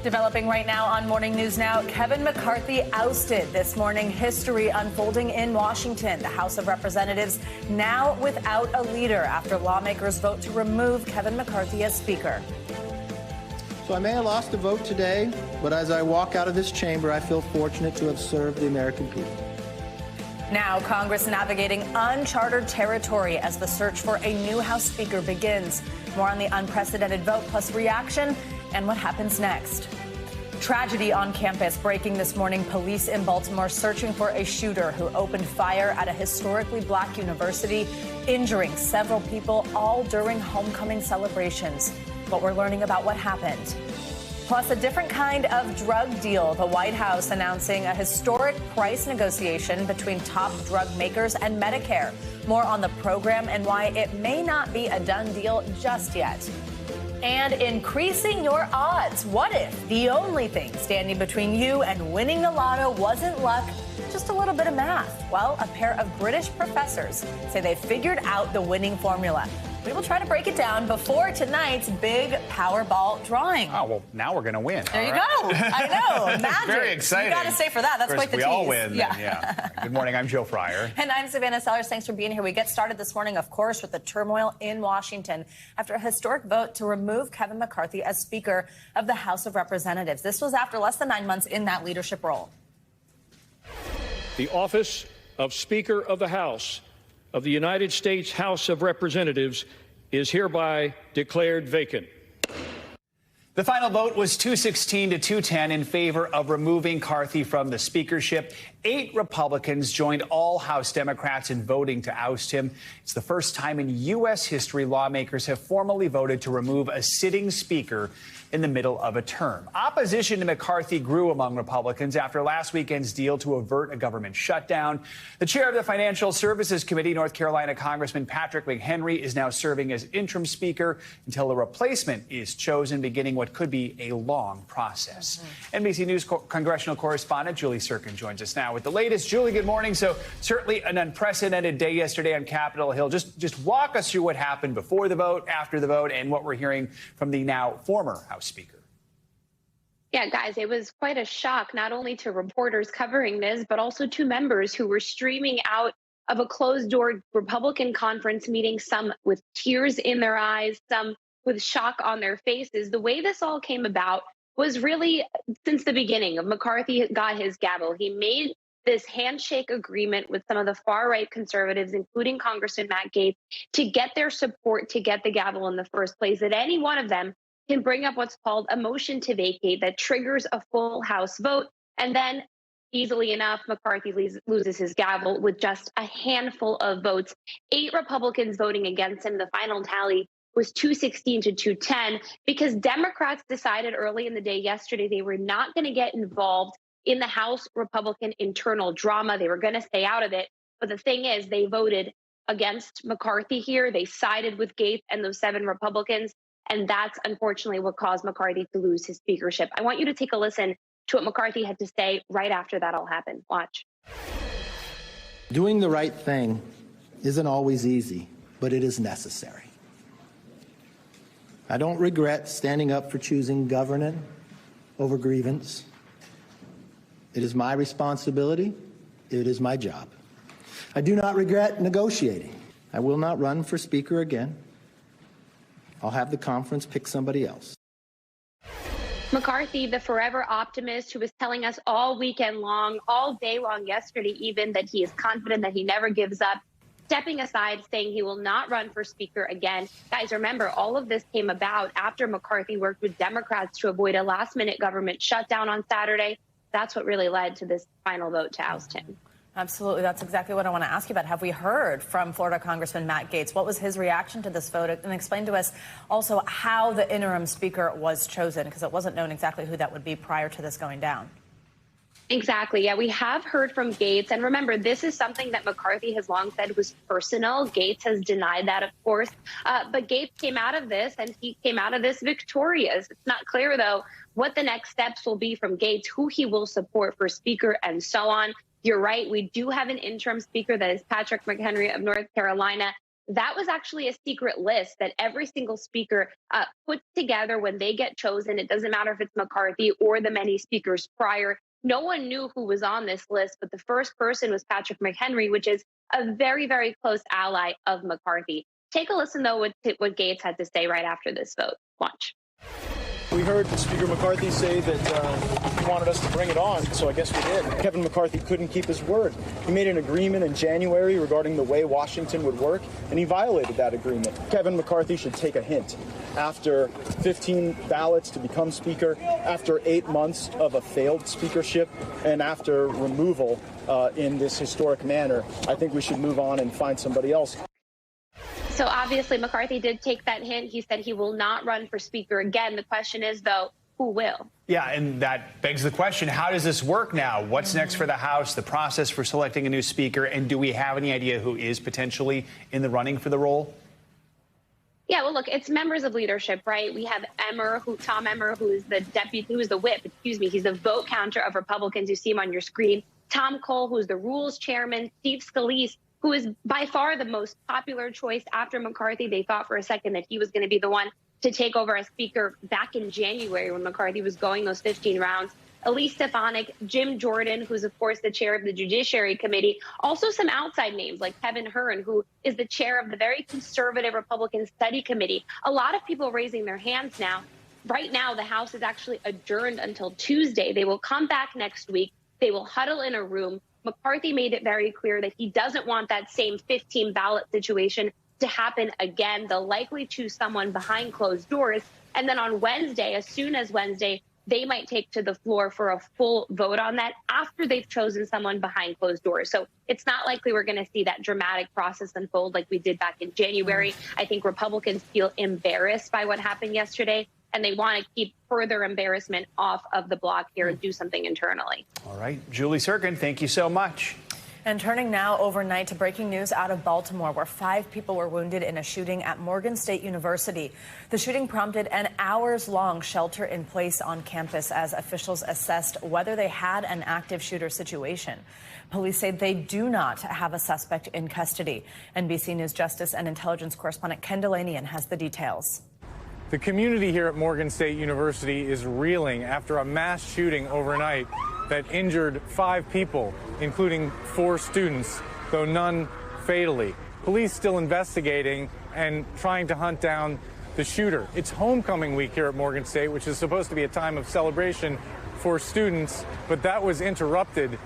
Developing right now on Morning News Now, Kevin McCarthy ousted. This morning, history unfolding in Washington. The House of Representatives now without a leader after lawmakers vote to remove Kevin McCarthy as Speaker. So I may have lost a vote today, but as I walk out of this chamber, I feel fortunate to have served the American people. Now, Congress navigating uncharted territory as the search for a new House Speaker begins. More on the unprecedented vote plus reaction and what happens next. Tragedy on campus breaking this morning. Police in Baltimore searching for a shooter who opened fire at a historically black university, injuring several people, all during homecoming celebrations. But we're learning about what happened. Plus, a different kind of drug deal. The White House announcing a historic price negotiation between top drug makers and Medicare. More on the program and why it may not be a done deal just yet. And increasing your odds. What if the only thing standing between you and winning the lotto wasn't luck, just a little bit of math? Well, a pair of British professors say they figured out the winning formula. We will try to break it down before tonight's big Powerball drawing. Oh, well, now we're going to win. There you go. I know. Magic. Very exciting. You got to stay for that. That's quite the tease. We all win. Yeah. Good morning. I'm Joe Fryer. And I'm Savannah Sellers. Thanks for being here. We get started this morning, of course, with the turmoil in Washington after a historic vote to remove Kevin McCarthy as Speaker of the House of Representatives. This was after less than 9 months in that leadership role. The office of Speaker of the House of the United States House of Representatives is hereby declared vacant. The final vote was 216 to 210 in favor of removing McCarthy from the speakership. 8 Republicans joined all House Democrats in voting to oust him. It's the first time in U.S. history lawmakers have formally voted to remove a sitting speaker in the middle of a term. Opposition to McCarthy grew among Republicans after last weekend's deal to avert a government shutdown. The chair of the Financial Services Committee, North Carolina Congressman Patrick McHenry, is now serving as interim speaker until a replacement is chosen, beginning what could be a long process. NBC News congressional correspondent Julie Sirkin joins us now with the latest. Julie, good morning. So certainly an unprecedented day yesterday on Capitol Hill. Just walk us through what happened before the vote, after the vote, and what we're hearing from the now former House Speaker. Yeah, guys, it was quite a shock, not only to reporters covering this, but also to members who were streaming out of a closed-door Republican conference meeting, some with tears in their eyes, some with shock on their faces. The way this all came about was really since the beginning of McCarthy got his gavel. He made this handshake agreement with some of the far-right conservatives, including Congressman Matt Gaetz, to get their support to get the gavel in the first place, that any one of them can bring up what's called a motion to vacate that triggers a full House vote. And then, easily enough, McCarthy loses his gavel with just a handful of votes. 8 Republicans voting against him. The final tally was 216 to 210 because Democrats decided early in the day yesterday they were not going to get involved in the House Republican internal drama. They were going to stay out of it. But the thing is, they voted against McCarthy here. They sided with Gaetz and those 7 Republicans. And that's unfortunately what caused McCarthy to lose his speakership. I want you to take a listen to what McCarthy had to say right after that all happened. Watch. Doing the right thing isn't always easy, but it is necessary. I don't regret standing up for choosing governance over grievance. It is my responsibility. It is my job. I do not regret negotiating. I will not run for Speaker again. I'll have the conference pick somebody else. McCarthy, the forever optimist who was telling us all weekend long, all day long yesterday even, that he is confident, that he never gives up, stepping aside, saying he will not run for Speaker again. Guys, remember, all of this came about after McCarthy worked with Democrats to avoid a last-minute government shutdown on Saturday. That's what really led to this final vote to oust him. Absolutely. That's exactly what I want to ask you about. Have we heard from Florida Congressman Matt Gaetz? What was his reaction to this vote? And explain to us also how the interim speaker was chosen, because it wasn't known exactly who that would be prior to this going down. Exactly. Yeah, we have heard from Gaetz. And remember, this is something that McCarthy has long said was personal. Gaetz has denied that, of course. But Gaetz came out of this, and he came out of this victorious. It's not clear, though, what the next steps will be from Gaetz, who he will support for Speaker, and so on. You're right. We do have an interim speaker that is Patrick McHenry of North Carolina. that was actually a secret list that every single speaker puts together when they get chosen. It doesn't matter if it's McCarthy or the many speakers prior. No one knew who was on this list, but the first person was Patrick McHenry, which is a very, very close ally of McCarthy. Take a listen, though, what Gates had to say right after this vote. Watch. We heard Speaker McCarthy say that he wanted us to bring it on, so I guess we did. Kevin McCarthy couldn't keep his word. He made an agreement in January regarding the way Washington would work, and he violated that agreement. Kevin McCarthy should take a hint. After 15 ballots to become Speaker, after 8 months of a failed speakership, and after removal in this historic manner, I think we should move on and find somebody else. So obviously McCarthy did take that hint. He said he will not run for speaker again. The question is, though, who will? Yeah, and that begs the question, how does this work now? What's next for the House, the process for selecting a new speaker, and do we have any idea who is potentially in the running for the role? Yeah, well, look, it's members of leadership, right? We have Tom Emmer, who is the whip, he's the vote counter of Republicans. You see him on your screen. Tom Cole, who's the rules chairman. Steve Scalise, who is by far the most popular choice after McCarthy. They thought for a second that he was going to be the one to take over as speaker back in January when McCarthy was going those 15 rounds. Elise Stefanik, Jim Jordan, who's, of course, the chair of the Judiciary Committee. Also some outside names like Kevin Hearn, who is the chair of the very conservative Republican Study Committee. A lot of people raising their hands now. Right now, the House is actually adjourned until Tuesday. They will come back next week. They will huddle in a room. McCarthy made it very clear that he doesn't want that same 15 ballot situation to happen again. They'll likely choose someone behind closed doors. And then on Wednesday, as soon as Wednesday, they might take to the floor for a full vote on that after they've chosen someone behind closed doors. So it's not likely we're going to see that dramatic process unfold like we did back in January. I think Republicans feel embarrassed by what happened yesterday, and they want to keep further embarrassment off of the block here and do something internally. All right. Julie Sirkin, thank you so much. And turning now overnight to breaking news out of Baltimore, where 5 people were wounded in a shooting at Morgan State University. The shooting prompted an hours-long shelter-in-place on campus as officials assessed whether they had an active shooter situation. Police say they do not have a suspect in custody. NBC News Justice and Intelligence correspondent Ken Delanian has the details. The community here at Morgan State University is reeling after a mass shooting overnight that injured 5 people, including 4 students, though none fatally. Police still investigating and trying to hunt down the shooter. It's homecoming week here at Morgan State, which is supposed to be a time of celebration for students, but that was interrupted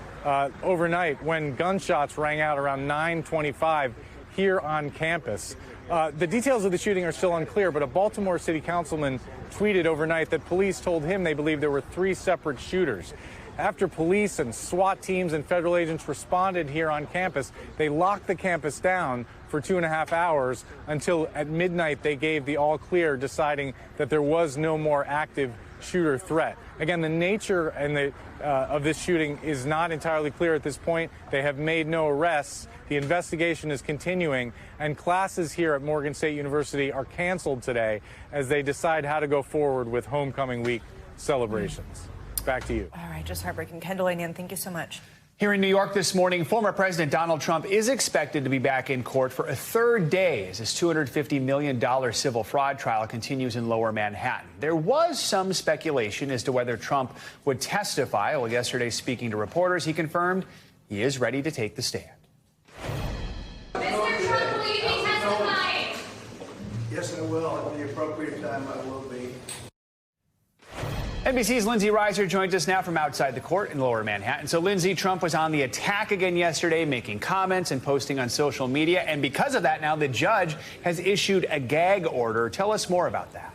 overnight when gunshots rang out around 9:25 here on campus. The details of the shooting are still unclear, but a Baltimore city councilman tweeted overnight that police told him they believe there were 3 separate shooters. After police and SWAT teams and federal agents responded here on campus, they locked the campus down for 2.5 hours until at midnight they gave the all clear, deciding that there was no more active shooter threat. Again, the nature and of this shooting is not entirely clear at this point. They have made no arrests. The investigation is continuing, and classes here at Morgan State University are canceled today as they decide how to go forward with homecoming week celebrations. Back to you. All right, just heartbreaking. Ken Delanian, thank you so much. Here in New York this morning, former President Donald Trump is expected to be back in court for a 3rd day as his $250 million civil fraud trial continues in Lower Manhattan. There was some speculation as to whether Trump would testify. Well, yesterday, speaking to reporters, he confirmed he is ready to take the stand. Mr. Trump, will you be testifying? Yes, I will. At the appropriate time, I will be. NBC's Lindsay Reiser joins us now from outside the court in Lower Manhattan. So, Lindsay, Trump was on the attack again yesterday, making comments and posting on social media. And because of that, now the judge has issued a gag order. Tell us more about that.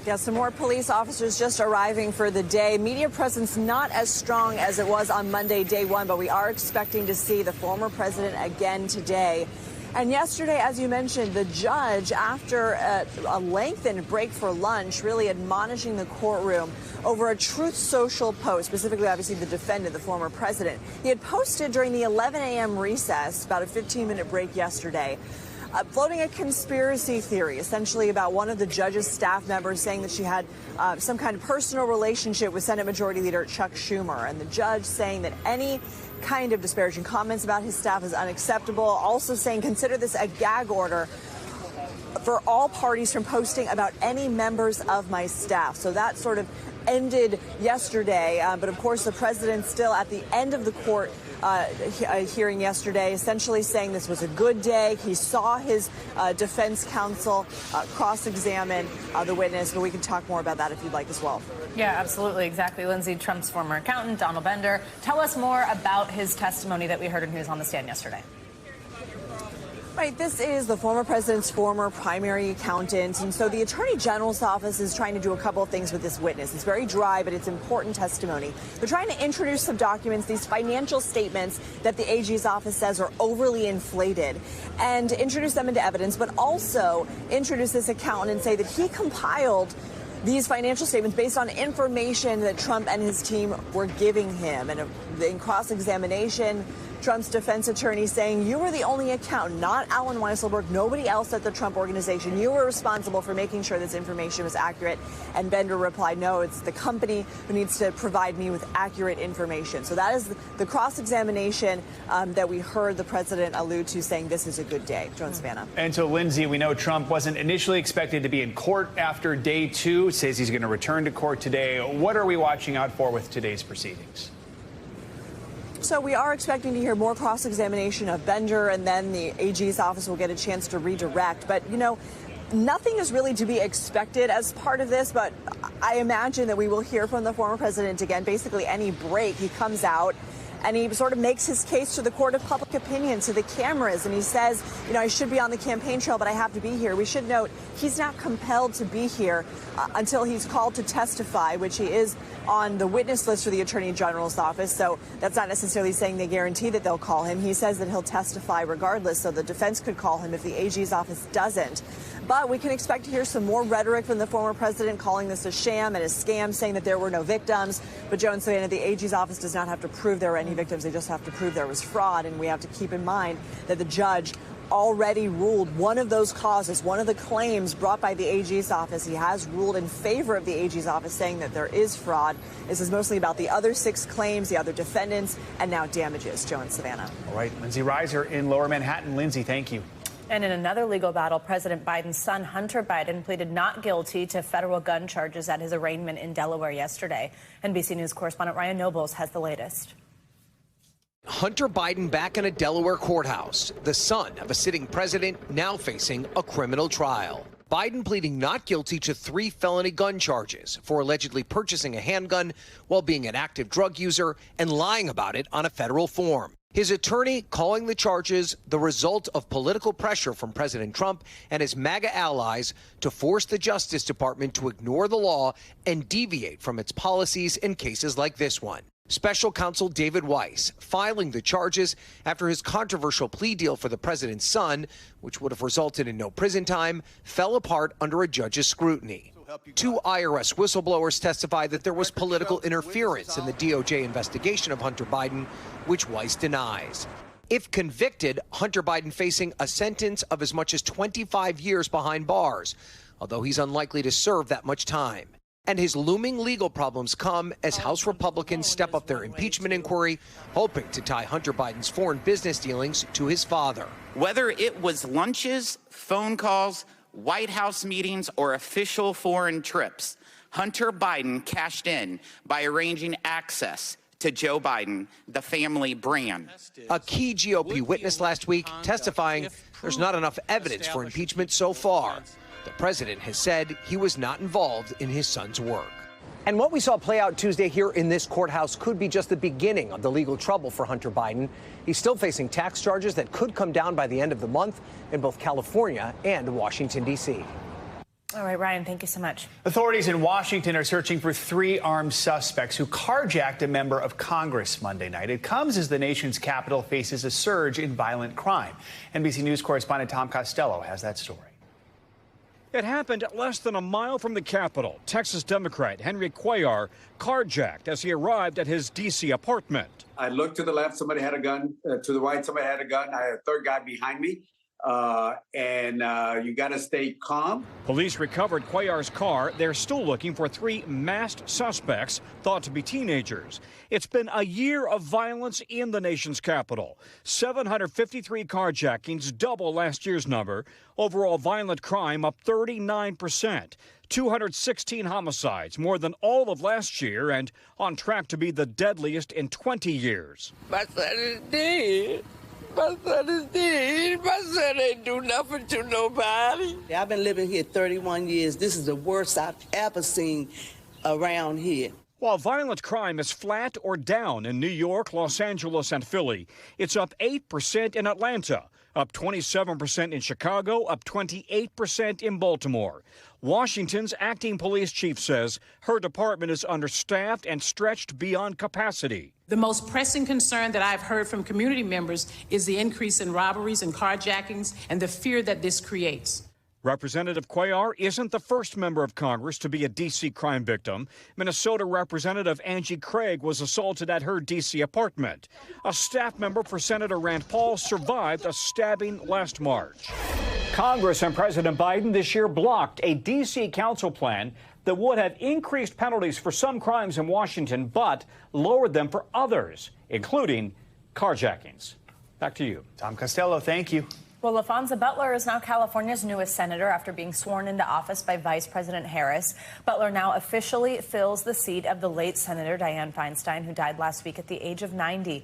Yeah, some more police officers just arriving for the day. Media presence not as strong as it was on Monday, day 1, but we are expecting to see the former president again today. And yesterday, as you mentioned, the judge, after a lengthened break for lunch, really admonishing the courtroom over a Truth Social post, specifically, obviously, the defendant, the former president. He had posted during the 11 a.m. recess, about a 15-minute break yesterday, floating a conspiracy theory, essentially about one of the judge's staff members saying that she had some kind of personal relationship with Senate Majority Leader Chuck Schumer, and the judge saying that any kind of disparaging comments about his staff is unacceptable, also saying consider this a gag order for all parties from posting about any members of my staff. So that sort of ended yesterday. But of course, the president still at the end of the court hearing yesterday, essentially saying this was a good day. He saw his defense counsel cross-examine the witness, but we can talk more about that if you'd like as well. Yeah, absolutely. Exactly. Lindsay, Trump's former accountant, Donald Bender. Tell us more about his testimony that we heard when he was on the stand yesterday. Right, this is the former president's former primary accountant, and so the Attorney General's office is trying to do a couple of things with this witness. It's very dry, but it's important testimony. They're trying to introduce some documents, these financial statements that the AG's office says are overly inflated, and introduce them into evidence, but also introduce this accountant and say that he compiled these financial statements based on information that Trump and his team were giving him. And in cross-examination, Trump's defense attorney saying, you were the only accountant, not Alan Weisselberg, nobody else at the Trump organization. You were responsible for making sure this information was accurate. And Bender replied, no, it's the company who needs to provide me with accurate information. So that is the cross-examination that we heard the president allude to, saying this is a good day. Joan Savannah. And so, Lindsay, we know Trump wasn't initially expected to be in court after day 2. Says he's going to return to court today. What are we watching out for with today's proceedings? So we are expecting to hear more cross-examination of Bender, and then the AG's office will get a chance to redirect. But, you know, nothing is really to be expected as part of this, but I imagine that we will hear from the former president again. Basically, any break, he comes out and he sort of makes his case to the court of public opinion, to the cameras, and he says, you know, I should be on the campaign trail, but I have to be here. We should note he's not compelled to be here until he's called to testify, which he is on the witness list for the Attorney General's office. So that's not necessarily saying they guarantee that they'll call him. He says that he'll testify regardless, so the defense could call him if the AG's office doesn't. But we can expect to hear some more rhetoric from the former president, calling this a sham and a scam, saying that there were no victims. But Joan Savannah, the AG's office does not have to prove there were any victims. They just have to prove there was fraud. And we have to keep in mind that the judge already ruled one of those causes, one of the claims brought by the AG's office. He has ruled in favor of the AG's office, saying that there is fraud. This is mostly about the other 6 claims, the other defendants, and now damages. Joan Savannah. All right, Lindsay Reiser in Lower Manhattan. Lindsay, thank you. And in another legal battle, President Biden's son, Hunter Biden, pleaded not guilty to federal gun charges at his arraignment in Delaware yesterday. NBC News correspondent Ryan Nobles has the latest. Hunter Biden back in a Delaware courthouse, the son of a sitting president now facing a criminal trial. Biden pleading not guilty to 3 felony gun charges for allegedly purchasing a handgun while being an active drug user and lying about it on a federal form. His attorney calling the charges the result of political pressure from President Trump and his MAGA allies to force the Justice Department to ignore the law and deviate from its policies in cases like this one. Special counsel David Weiss filing the charges after his controversial plea deal for the president's son, which would have resulted in no prison time, fell apart under a judge's scrutiny. 2 IRS whistleblowers testified that there was political interference in the DOJ investigation of Hunter Biden, which Weiss denies. If convicted, Hunter Biden facing a sentence of as much as 25 years behind bars, although he's unlikely to serve that much time. And his looming legal problems come as House Republicans step up their impeachment inquiry, hoping to tie Hunter Biden's foreign business dealings to his father. Whether it was lunches, phone calls, White House meetings, or official foreign trips, Hunter Biden cashed in by arranging access to Joe Biden, the family brand. A key GOP witness last week testifying there's not enough evidence for impeachment so far. The president has said he was not involved in his son's work. And what we saw play out Tuesday here in this courthouse could be just the beginning of the legal trouble for Hunter Biden. He's still facing tax charges that could come down by the end of the month in both California and Washington, D.C. All right, Ryan, thank you so much. Authorities in Washington are searching for 3 armed suspects who carjacked a member of Congress Monday night. It comes as the nation's capital faces a surge in violent crime. NBC News correspondent Tom Costello has that story. It happened less than a mile from the Capitol. Texas Democrat Henry Cuellar carjacked as he arrived at his D.C. apartment. I looked to the left, somebody had a gun. To the right, somebody had a gun. I had a third guy behind me. You got to stay calm. Police recovered Cuellar's car. They're still looking for 3 masked suspects thought to be teenagers. It's been a year of violence in the nation's capital. 753 carjackings, double last year's number. Overall violent crime up 39%. 216 homicides, more than all of last year, and on track to be the deadliest in 20 years. My son is dead. My son is dead. My son ain't do nothing to nobody. I've been living here 31 years. This is the worst I've ever seen around here. While violent crime is flat or down in New York, Los Angeles, and Philly, it's up 8% in Atlanta, up 27% in Chicago, up 28% in Baltimore. Washington's acting police chief says her department is understaffed and stretched beyond capacity. The most pressing concern that I've heard from community members is the increase in robberies and carjackings and the fear that this creates. Representative Cuellar isn't the first member of Congress to be a D.C. crime victim. Minnesota Representative Angie Craig was assaulted at her D.C. apartment. A staff member for Senator Rand Paul survived a stabbing last March. Congress and President Biden this year blocked a D.C. council plan that would have increased penalties for some crimes in Washington, but lowered them for others, including carjackings. Back to you. Tom Costello, thank you. Well, LaFonza Butler is now California's newest senator after being sworn into office by Vice President Harris. Butler now officially fills the seat of the late Senator Dianne Feinstein, who died last week at the age of 90.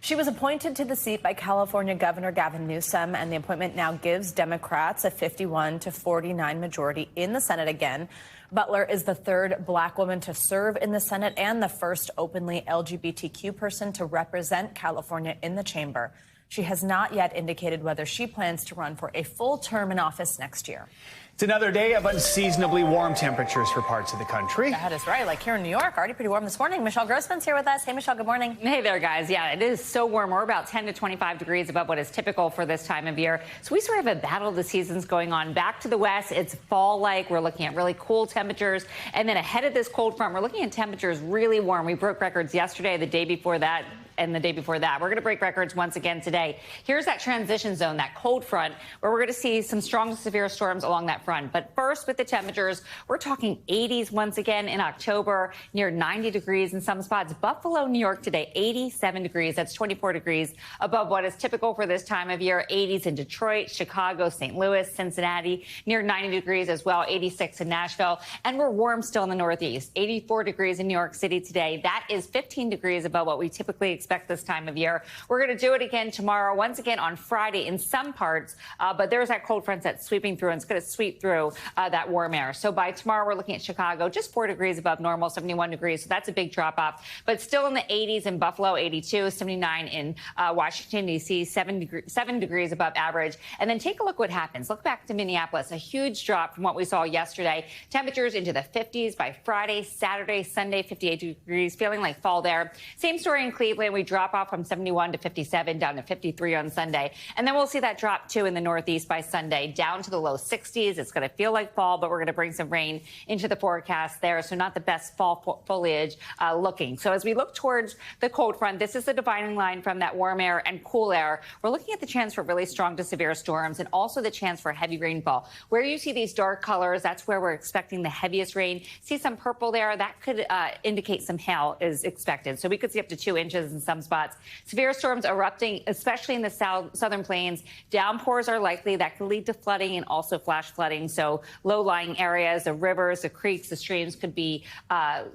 She was appointed to the seat by California Governor Gavin Newsom, and the appointment now gives Democrats a 51-49 majority in the Senate again. Butler is the third black woman to serve in the Senate and the first openly LGBTQ person to represent California in the chamber. She has not yet indicated whether she plans to run for a full term in office next year. It's another day of unseasonably warm temperatures for parts of the country. That is right. Like here in New York, already pretty warm this morning. Michelle Grossman's here with us. Hey, Michelle, good morning. Hey there, guys. Yeah, it is so warm. We're about 10 to 25 degrees above what is typical for this time of year. So we sort of have a battle of the seasons going on. Back to the west, it's fall-like. We're looking at really cool temperatures. And then ahead of this cold front, we're looking at temperatures really warm. We broke records yesterday, the day before that, and the day before that. We're going to break records once again today. Here's that transition zone, that cold front, where we're going to see some strong to severe storms along that front. But first, with the temperatures, we're talking 80s once again in October, near 90 degrees in some spots. Buffalo, New York today, 87 degrees. That's 24 degrees above what is typical for this time of year. 80s in Detroit, Chicago, St. Louis, Cincinnati, near 90 degrees as well. 86 in Nashville. And we're warm still in the Northeast. 84 degrees in New York City today. That is 15 degrees above what we typically expect this time of year. We're going to do it again tomorrow, once again on Friday in some parts, but there's that cold front that's sweeping through, and it's going to sweep through that warm air. So by tomorrow, we're looking at Chicago, just 4 degrees above normal, 71 degrees. So that's a big drop off, but still in the 80s in Buffalo, 82, 79 in Washington, D.C., 7 degrees above average. And then take a look what happens. Look back to Minneapolis, a huge drop from what we saw yesterday. Temperatures into the 50s by Friday, Saturday, Sunday, 58 degrees, feeling like fall there. Same story in Cleveland. We drop off from 71 to 57 down to 53 on Sunday. And then we'll see that drop, too, in the Northeast by Sunday, down to the low 60s. It's going to feel like fall, but we're going to bring some rain into the forecast there. So not the best fall foliage looking. So as we look towards the cold front, this is the dividing line from that warm air and cool air. We're looking at the chance for really strong to severe storms and also the chance for heavy rainfall. Where you see these dark colors, that's where we're expecting the heaviest rain. See some purple there? That could indicate some hail is expected. So we could see up to 2 inches in some spots. Severe storms erupting, especially in the southern plains. Downpours are likely. That could lead to flooding and also flash flooding. So low-lying areas, the rivers, the creeks, the streams could be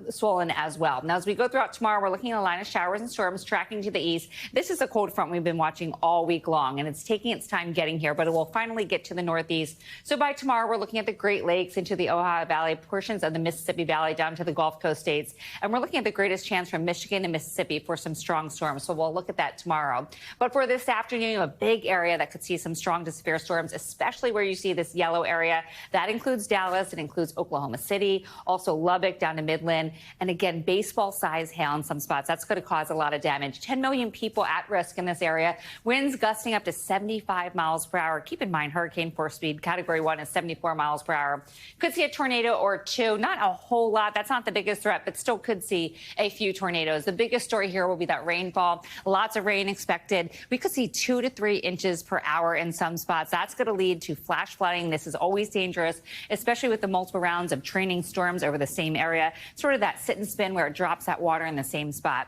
swollen as well. Now, as we go throughout tomorrow, we're looking at a line of showers and storms tracking to the east. This is a cold front we've been watching all week long, and it's taking its time getting here, but it will finally get to the northeast. So by tomorrow, we're looking at the Great Lakes into the Ohio Valley, portions of the Mississippi Valley down to the Gulf Coast states. And we're looking at the greatest chance from Michigan and Mississippi for some strong storms. So we'll look at that tomorrow. But for this afternoon, a big area that could see some strong to severe storms, especially where you see this yellow area area. That includes Dallas. It includes Oklahoma City, also Lubbock down to Midland. And again, baseball-sized hail in some spots. That's going to cause a lot of damage. 10 million people at risk in this area. Winds gusting up to 75 miles per hour. Keep in mind, hurricane force speed, Category 1 is 74 miles per hour. Could see a tornado or two. Not a whole lot. That's not the biggest threat, but still could see a few tornadoes. The biggest story here will be that rainfall. Lots of rain expected. We could see 2 to 3 inches per hour in some spots. That's going to lead to flash flooding. This is always dangerous, especially with the multiple rounds of training storms over the same area. Sort of that sit and spin where it drops that water in the same spot.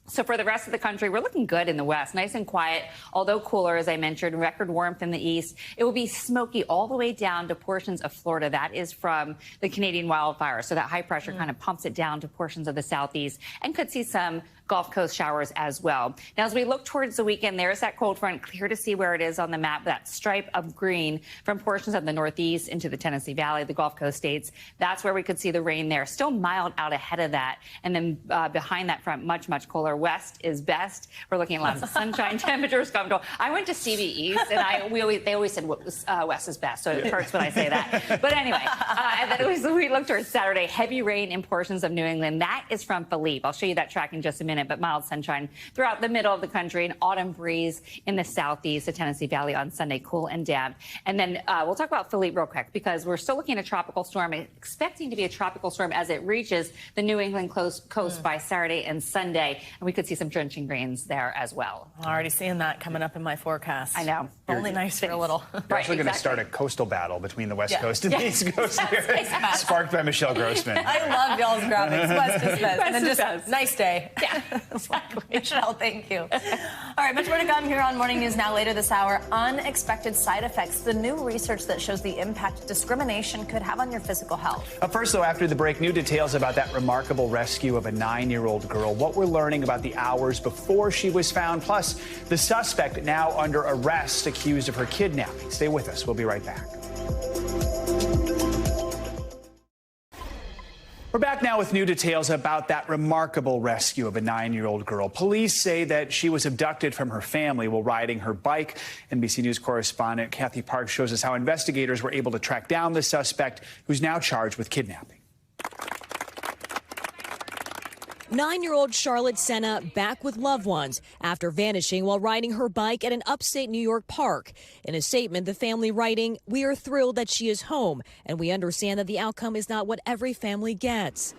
So for the rest of the country, we're looking good in the west. Nice and quiet, although cooler, as I mentioned. Record warmth in the east. It will be smoky all the way down to portions of Florida. That is from the Canadian wildfire. So that high pressure kind of pumps it down to portions of the southeast and could see some Gulf Coast showers as well. Now, as we look towards the weekend, there's that cold front, clear to see where it is on the map, that stripe of green from portions of the northeast into the Tennessee Valley, the Gulf Coast states. That's where we could see the rain there. Still mild out ahead of that. And then behind that front, much, much cooler. West is best. We're looking at lots of sunshine, temperatures comfortable. I went to CBEs, and they always said West is best, so it hurts when I say that. But anyway, and then we look towards Saturday, heavy rain in portions of New England. That is from Philippe. I'll show you that track in just a minute. But mild sunshine throughout the middle of the country, an autumn breeze in the southeast, the Tennessee Valley on Sunday, cool and damp. And then we'll talk about Philippe real quick because we're still looking at a tropical storm, expecting to be a tropical storm as it reaches the New England coast by Saturday and Sunday. And we could see some drenching rains there as well. Already seeing that coming up in my forecast. I know. Only nice for a little. We're actually going to start a coastal battle between the West Coast and the East Coast here, sparked by Michelle Grossman. I love y'all's graphics. West is best. And then just best. Nice day. Yeah, exactly. Michelle, thank you. All right, much more to come here on Morning News Now later this hour. Unexpected side effects. The new research that shows the impact discrimination could have on your physical health. First, though, after the break, new details about that remarkable rescue of a 9-year-old girl. What we're learning about the hours before she was found, plus the suspect now under arrest accused of her kidnapping. Stay with us. We'll be right back. We're back now with new details about that remarkable rescue of a 9-year-old girl. Police say that she was abducted from her family while riding her bike. NBC News correspondent Kathy Park shows us how investigators were able to track down the suspect, who's now charged with kidnapping. 9-year-old Charlotte Senna back with loved ones after vanishing while riding her bike at an upstate New York park. In a statement, the family writing, "We are thrilled that she is home, and we understand that the outcome is not what every family gets."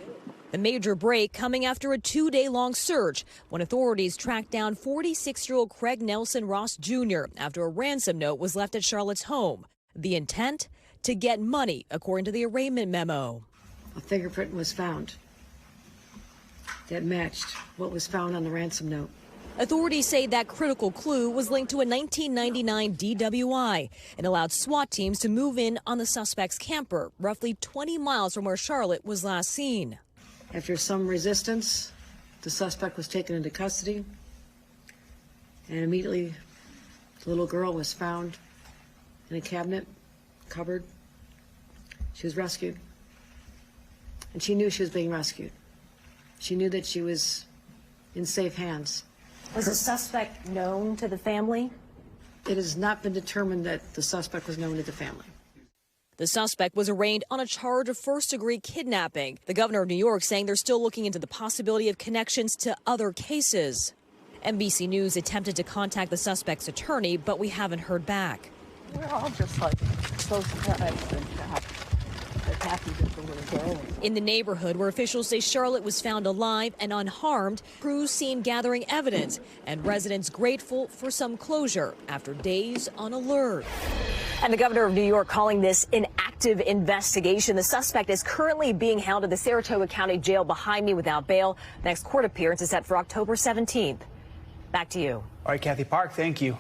The major break coming after a 2-day-long search when authorities tracked down 46-year-old Craig Nelson Ross Jr. after a ransom note was left at Charlotte's home. The intent? To get money, according to the arraignment memo. A fingerprint was found that matched what was found on the ransom note. Authorities say that critical clue was linked to a 1999 DWI and allowed SWAT teams to move in on the suspect's camper, roughly 20 miles from where Charlotte was last seen. After some resistance, the suspect was taken into custody, and immediately the little girl was found in a cabinet, cupboard. She was rescued, and she knew she was being rescued. She knew that she was in safe hands. Was the suspect known to the family? It has not been determined that the suspect was known to the family. The suspect was arraigned on a charge of first-degree kidnapping. The governor of New York saying they're still looking into the possibility of connections to other cases. NBC News attempted to contact the suspect's attorney, but we haven't heard back. We're all just like close friends and happy just a little girl. In the neighborhood where officials say Charlotte was found alive and unharmed, crews seen gathering evidence and residents grateful for some closure after days on alert. And the governor of New York calling this an active investigation. The suspect is currently being held at the Saratoga County Jail behind me without bail. Next court appearance is set for October 17th. Back to you. All right, Kathy Park, thank you.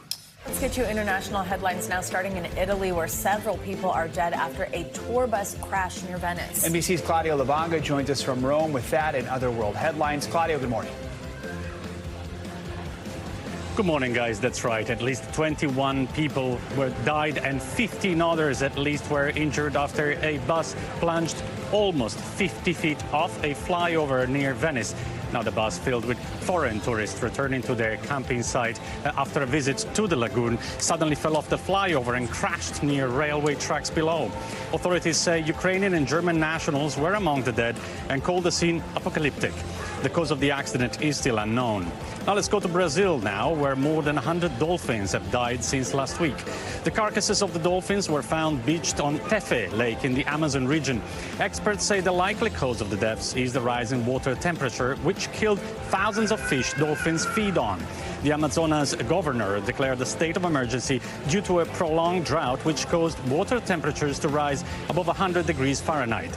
Let's get to international headlines now, starting in Italy, where several people are dead after a tour bus crash near Venice. NBC's Claudio Lavanga joins us from Rome with that and other world headlines. Claudio, good morning. Good morning, guys. That's right. At least 21 people died and 15 others at least were injured after a bus plunged almost 50 feet off a flyover near Venice. Now the bus filled with foreign tourists returning to their camping site after a visit to the lagoon suddenly fell off the flyover and crashed near railway tracks below. Authorities say Ukrainian and German nationals were among the dead and called the scene apocalyptic. The cause of the accident is still unknown. Now let's go to Brazil now, where more than 100 dolphins have died since last week. The carcasses of the dolphins were found beached on Tefe Lake in the Amazon region. Experts say the likely cause of the deaths is the rise in water temperature, which killed thousands of fish dolphins feed on. The Amazonas governor declared a state of emergency due to a prolonged drought, which caused water temperatures to rise above 100 degrees Fahrenheit.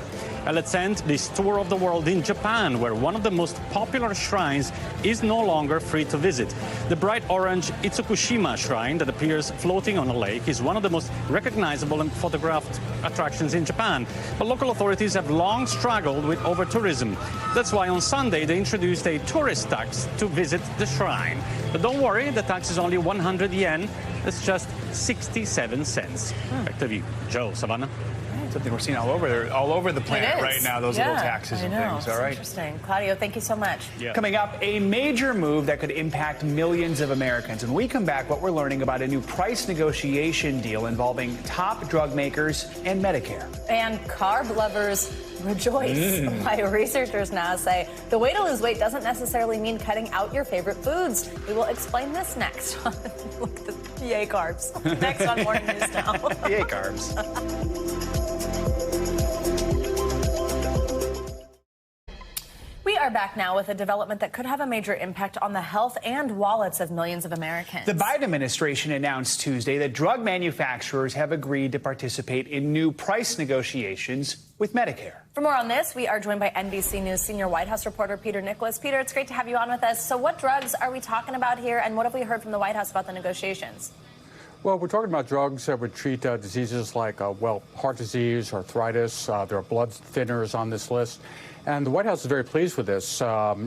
Let's end this tour of the world in Japan, where one of the most popular shrines is no longer free to visit. The bright orange Itsukushima shrine that appears floating on a lake is one of the most recognizable and photographed attractions in Japan. But local authorities have long struggled with over-tourism. That's why on Sunday they introduced a tourist tax to visit the shrine. But don't worry, the tax is only 100 yen. That's just 67 cents. Back to you, Joe, Savannah. Something we're seeing all over the planet right now, those little taxes and things. All right. Interesting. Claudio, thank you so much. Yeah. Coming up, a major move that could impact millions of Americans. When we come back, what we're learning about a new price negotiation deal involving top drug makers and Medicare. And carb lovers rejoice. Why researchers now say the way to lose weight doesn't necessarily mean cutting out your favorite foods. We will explain this next. Look at the yay carbs. Next on Morning News Now. Yay carbs. We are back now with a development that could have a major impact on the health and wallets of millions of Americans. The Biden administration announced Tuesday that drug manufacturers have agreed to participate in new price negotiations with Medicare. For more on this, we are joined by NBC News senior White House reporter Peter Nicholas. Peter, it's great to have you on with us. So what drugs are we talking about here, and what have we heard from the White House about the negotiations? Well, we're talking about drugs that would treat diseases like, heart disease, arthritis. There are blood thinners on this list. And the White House is very pleased with this.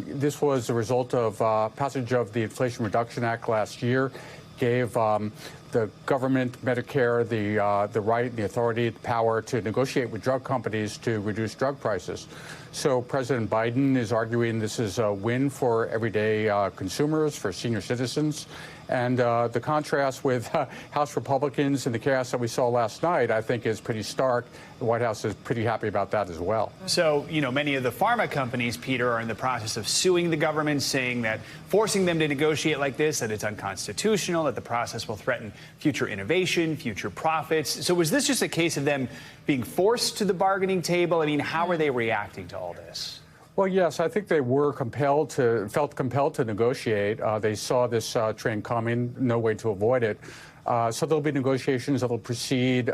This was a result of passage of the Inflation Reduction Act last year, gave the government, Medicare, the right, the authority, the power to negotiate with drug companies to reduce drug prices. So President Biden is arguing this is a win for everyday consumers, for senior citizens. And the contrast with House Republicans and the chaos that we saw last night, I think, is pretty stark. The White House is pretty happy about that as well. So, many of the pharma companies, Peter, are in the process of suing the government, saying that forcing them to negotiate like this, that it's unconstitutional, that the process will threaten future innovation, future profits. So was this just a case of them being forced to the bargaining table? I mean, how are they reacting to all this? Well, yes, I think they were felt compelled to negotiate. They saw this train coming, no way to avoid it. So there'll be negotiations that will proceed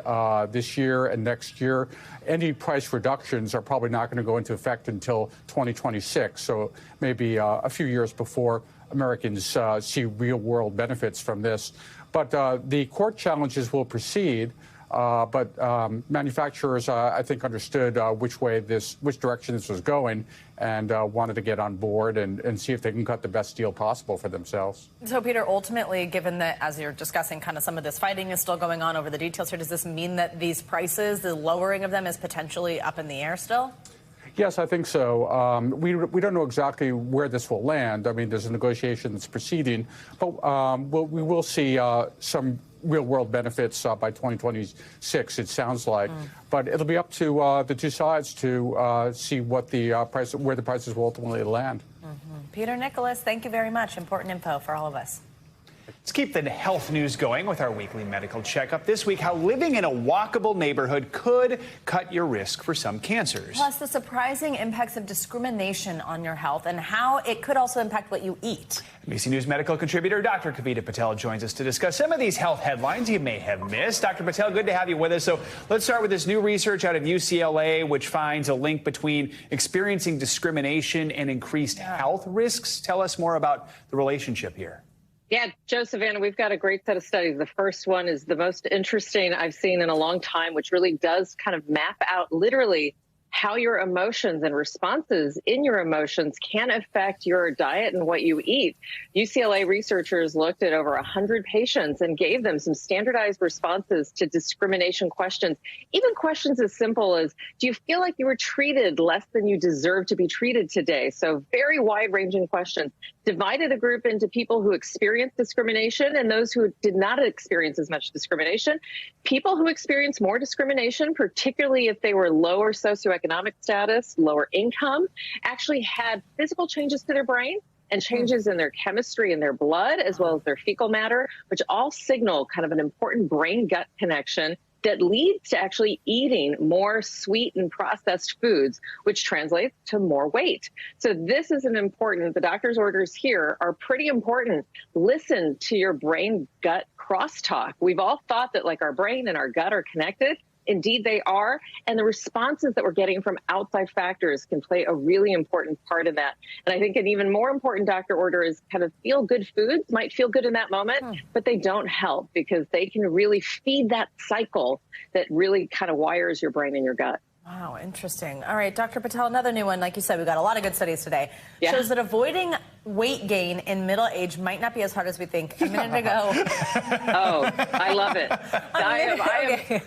this year and next year. Any price reductions are probably not going to go into effect until 2026, so maybe a few years before Americans see real-world benefits from this. But the court challenges will proceed. But manufacturers, I think, understood which direction this was going and wanted to get on board and see if they can cut the best deal possible for themselves. So, Peter, ultimately, given that, as you're discussing, kind of some of this fighting is still going on over the details here, does this mean that these prices, the lowering of them, is potentially up in the air still? Yes, I think so. We don't know exactly where this will land. I mean, there's a negotiation that's proceeding, but we will see some real-world benefits by 2026, it sounds like. But it'll be up to the two sides to see what where the prices will ultimately land. Peter Nicholas, thank you very much. Important info for all of us. Let's keep the health news going with our weekly medical checkup. This week, how living in a walkable neighborhood could cut your risk for some cancers. Plus, the surprising impacts of discrimination on your health and how it could also impact what you eat. NBC News medical contributor Dr. Kavita Patel joins us to discuss some of these health headlines you may have missed. Dr. Patel, good to have you with us. So let's start with this new research out of UCLA, which finds a link between experiencing discrimination and increased health risks. Tell us more about the relationship here. Yeah, Joe, Savannah, we've got a great set of studies. The first one is the most interesting I've seen in a long time, which really does kind of map out literally how your emotions and responses in your emotions can affect your diet and what you eat. UCLA researchers looked at over 100 patients and gave them some standardized responses to discrimination questions, even questions as simple as, do you feel like you were treated less than you deserve to be treated today? So very wide-ranging questions. Divided a group into people who experienced discrimination and those who did not experience as much discrimination. People who experienced more discrimination, particularly if they were lower socioeconomic status, lower income, actually had physical changes to their brain and changes in their chemistry in their blood, as well as their fecal matter, which all signal kind of an important brain-gut connection that leads to actually eating more sweet and processed foods, which translates to more weight. So this is an important, the doctor's orders here are pretty important. Listen to your brain-gut crosstalk. We've all thought that like our brain and our gut are connected. Indeed, they are. And the responses that we're getting from outside factors can play a really important part in that. And I think an even more important doctor order is kind of feel-good foods might feel good in that moment, but they don't help because they can really feed that cycle that really kind of wires your brain and your gut. Wow, interesting. All right, Dr. Patel, another new one. Like you said, we've got a lot of good studies today. Yeah. Shows that avoiding weight gain in middle age might not be as hard as we think. A minute ago. Oh, I love it. I am here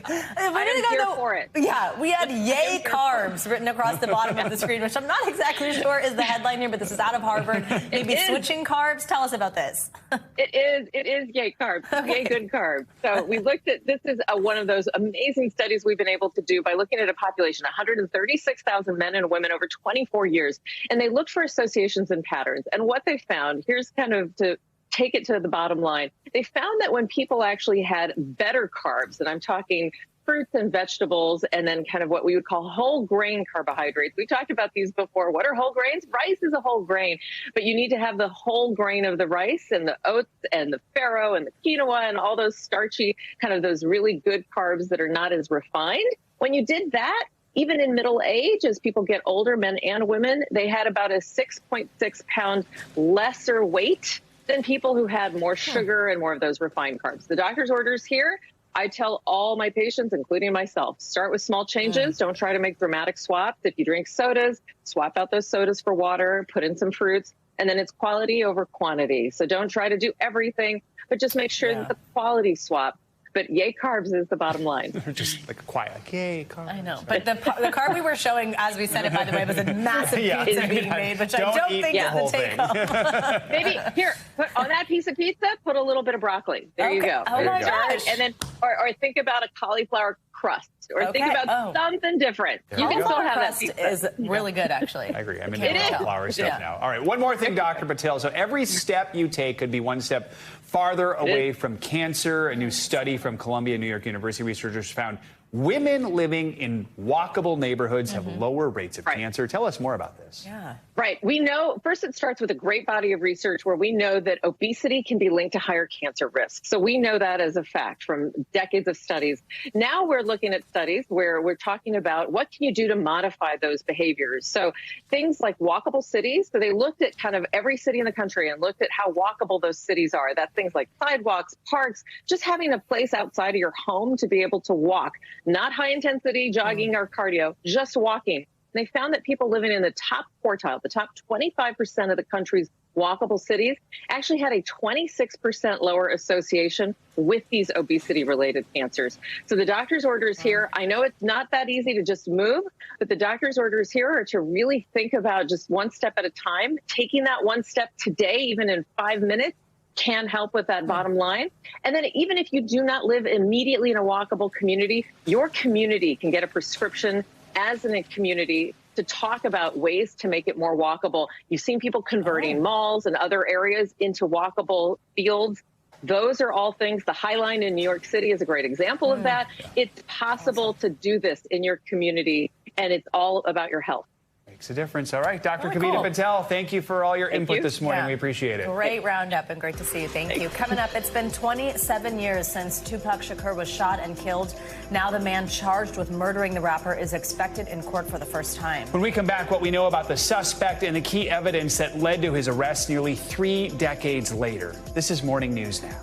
for it. Yeah, we had yay carbs written across the bottom of the screen, which I'm not exactly sure is the headline here, but this is out of Harvard. Maybe switching carbs. Tell us about this. It is yay carbs, yay good carbs. So we looked at, this is one of those amazing studies we've been able to do by looking at a population, 136,000 men and women over 24 years. And they looked for associations and patterns. And what they found, here's kind of to take it to the bottom line. They found that when people actually had better carbs, and I'm talking fruits and vegetables, and then kind of what we would call whole grain carbohydrates. We talked about these before. What are whole grains? Rice is a whole grain, but you need to have the whole grain of the rice and the oats and the farro and the quinoa and all those starchy, kind of those really good carbs that are not as refined. When you did that, even in middle age, as people get older, men and women, they had about a 6.6 pound lesser weight than people who had more sugar and more of those refined carbs. The doctor's orders here, I tell all my patients, including myself, start with small changes. Don't try to make dramatic swaps. If you drink sodas, swap out those sodas for water, put in some fruits, and then it's quality over quantity. So don't try to do everything, but just make sure that the quality swap. But yay carbs is the bottom line. Just like quiet, like yay carbs. I know, but the carb we were showing as we said it, by the way, was a massive pizza being made, which I don't think is the take-home. Maybe here, put on that piece of pizza, put a little bit of broccoli. There you go. Oh my gosh. And then, or think about a cauliflower crust, or think about something different. You can still have that pizza. Is really good, actually. I agree. I'm in the flour stuff now. All right, one more thing, Dr. Patel. So every step you take could be one step farther away from cancer. A new study from Columbia New York University researchers found women living in walkable neighborhoods have lower rates of cancer. Tell us more about this. Yeah. Right. We know, first it starts with a great body of research where we know that obesity can be linked to higher cancer risks. So we know that as a fact from decades of studies. Now we're looking at studies where we're talking about what can you do to modify those behaviors. So things like walkable cities. So they looked at kind of every city in the country and looked at how walkable those cities are. That's things like sidewalks, parks, just having a place outside of your home to be able to walk. Not high intensity jogging or cardio, just walking. And they found that people living in the top quartile, the top 25% of the country's walkable cities, actually had a 26% lower association with these obesity-related cancers. So the doctor's orders here, I know it's not that easy to just move, but the doctor's orders here are to really think about just one step at a time, taking that one step today, even in 5 minutes, can help with that bottom line. And then even if you do not live immediately in a walkable community, your community can get a prescription as in a community to talk about ways to make it more walkable. You've seen people converting malls and other areas into walkable fields. Those are all things. The High Line in New York City is a great example of that. It's possible to do this in your community, and it's all about your health. Makes a difference. All right, Dr. Kavita Patel, thank you for all your input this morning. Yeah. We appreciate it. Great roundup and great to see you. Thank you. Coming up, it's been 27 years since Tupac Shakur was shot and killed. Now the man charged with murdering the rapper is expected in court for the first time. When we come back, what we know about the suspect and the key evidence that led to his arrest nearly 3 decades later. This is Morning News Now.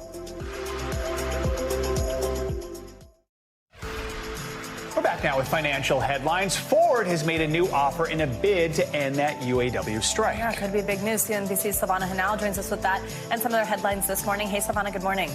We're back now Now with financial headlines, Ford has made a new offer in a bid to end that UAW strike. Yeah, could be big news. CNBC's Savannah Hanal joins us with that and some other headlines this morning. Hey, Savannah, good morning.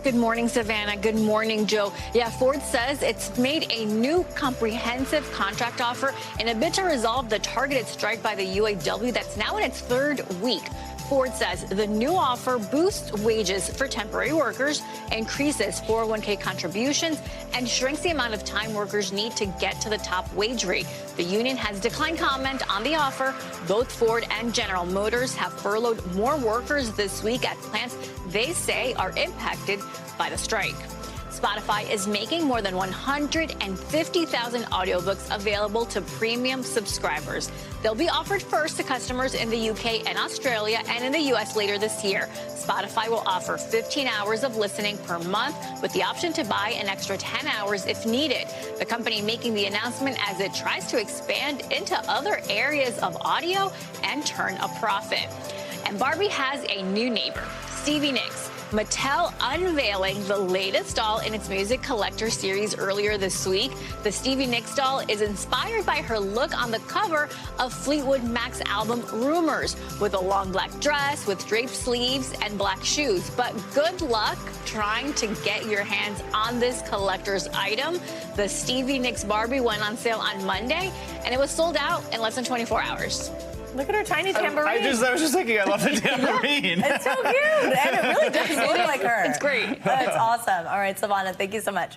Good morning, Savannah. Good morning, Joe. Yeah, Ford says it's made a new comprehensive contract offer in a bid to resolve the targeted strike by the UAW that's now in its third week. Ford says the new offer boosts wages for temporary workers, increases 401k contributions, and shrinks the amount of time workers need to get to the top wage rate. The union has declined comment on the offer. Both Ford and General Motors have furloughed more workers this week at plants they say are impacted by the strike. Spotify is making more than 150,000 audiobooks available to premium subscribers. They'll be offered first to customers in the UK and Australia, and in the US later this year. Spotify will offer 15 hours of listening per month with the option to buy an extra 10 hours if needed. The company making the announcement as it tries to expand into other areas of audio and turn a profit. And Barbie has a new neighbor, Stevie Nicks. Mattel unveiling the latest doll in its music collector series earlier this week. The Stevie Nicks doll is inspired by her look on the cover of Fleetwood Mac's album Rumors, with a long black dress with draped sleeves and black shoes. But good luck trying to get your hands on this collector's item. The Stevie Nicks Barbie went on sale on Monday, and it was sold out in less than 24 hours. Look at her tiny tambourine. I was just thinking, I love the tambourine. Yeah, it's so cute. And it really does look like her. It's great. That's awesome. All right, Savannah, thank you so much.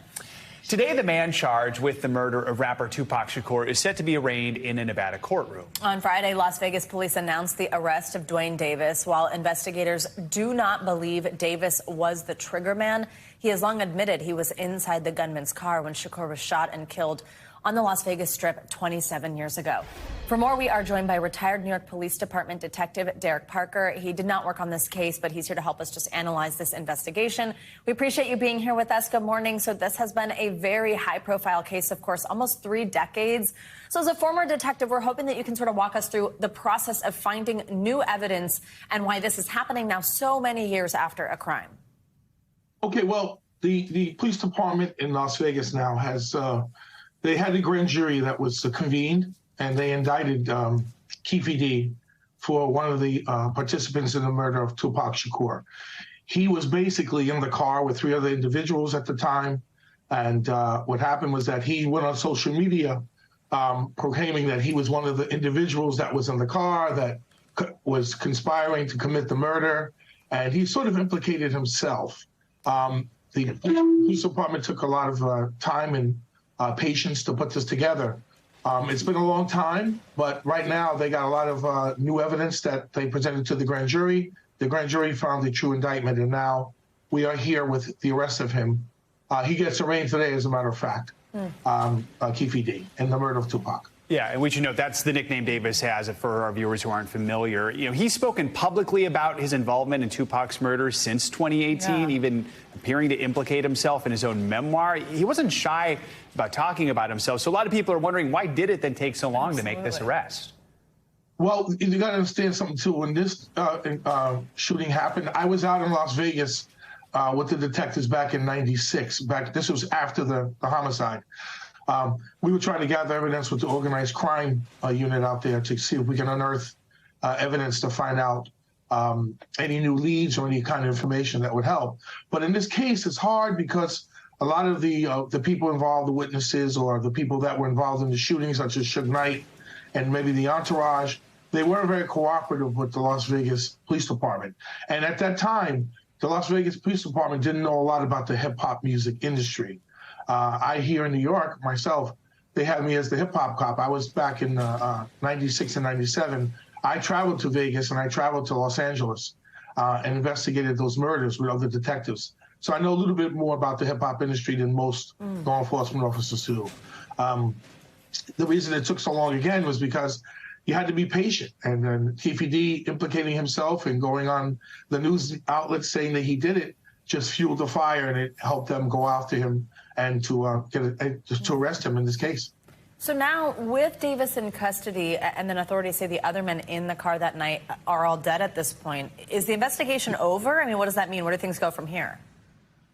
Today, the man charged with the murder of rapper Tupac Shakur is set to be arraigned in a Nevada courtroom. On Friday, Las Vegas police announced the arrest of Dwayne Davis. While investigators do not believe Davis was the trigger man, he has long admitted he was inside the gunman's car when Shakur was shot and killed on the Las Vegas Strip 27 years ago. For more, we are joined by retired New York Police Department Detective Derek Parker. He did not work on this case, but he's here to help us just analyze this investigation. We appreciate you being here with us. Good morning. So this has been a very high-profile case, of course, almost 3 decades. So as a former detective, we're hoping that you can sort of walk us through the process of finding new evidence and why this is happening now so many years after a crime. Okay, well, the police department in Las Vegas now has they had a grand jury that was convened, and they indicted Keffe D for one of the participants in the murder of Tupac Shakur. He was basically in the car with 3 other individuals at the time, and what happened was that he went on social media proclaiming that he was one of the individuals that was in the car that was conspiring to commit the murder, and he sort of implicated himself. The police department took a lot of time and patience to put this together. It's been a long time, but right now they got a lot of new evidence that they presented to the grand jury. The grand jury found a true indictment, and now we are here with the arrest of him. He gets arraigned today, as a matter of fact, Keffe D, in the murder of Tupac. Yeah, and we should note that's the nickname Davis has for our viewers who aren't familiar. You know, he's spoken publicly about his involvement in Tupac's murder since 2018, even appearing to implicate himself in his own memoir. He wasn't shy about talking about himself. So a lot of people are wondering, why did it then take so long to make this arrest? Well, you got to understand something, too. When this shooting happened, I was out in Las Vegas with the detectives back in '96. This was after the homicide. We were trying to gather evidence with the organized crime unit out there to see if we can unearth evidence to find out any new leads or any kind of information that would help. But in this case, it's hard because a lot of the people involved, the witnesses or the people that were involved in the shooting, such as Suge Knight and maybe the entourage, they weren't very cooperative with the Las Vegas Police Department. And at that time, the Las Vegas Police Department didn't know a lot about the hip-hop music industry. I here in New York, myself, they had me as the hip-hop cop. I was back in '96 and '97. I traveled to Vegas and I traveled to Los Angeles and investigated those murders with other detectives. So I know a little bit more about the hip-hop industry than most law enforcement officers do. The reason it took so long again was because you had to be patient. And then Keffe D implicating himself and going on the news outlets saying that he did it just fueled the fire, and it helped them go after him and to arrest him in this case. So now, with Davis in custody, and then authorities say the other men in the car that night are all dead at this point, is the investigation over? I mean, what does that mean? Where do things go from here?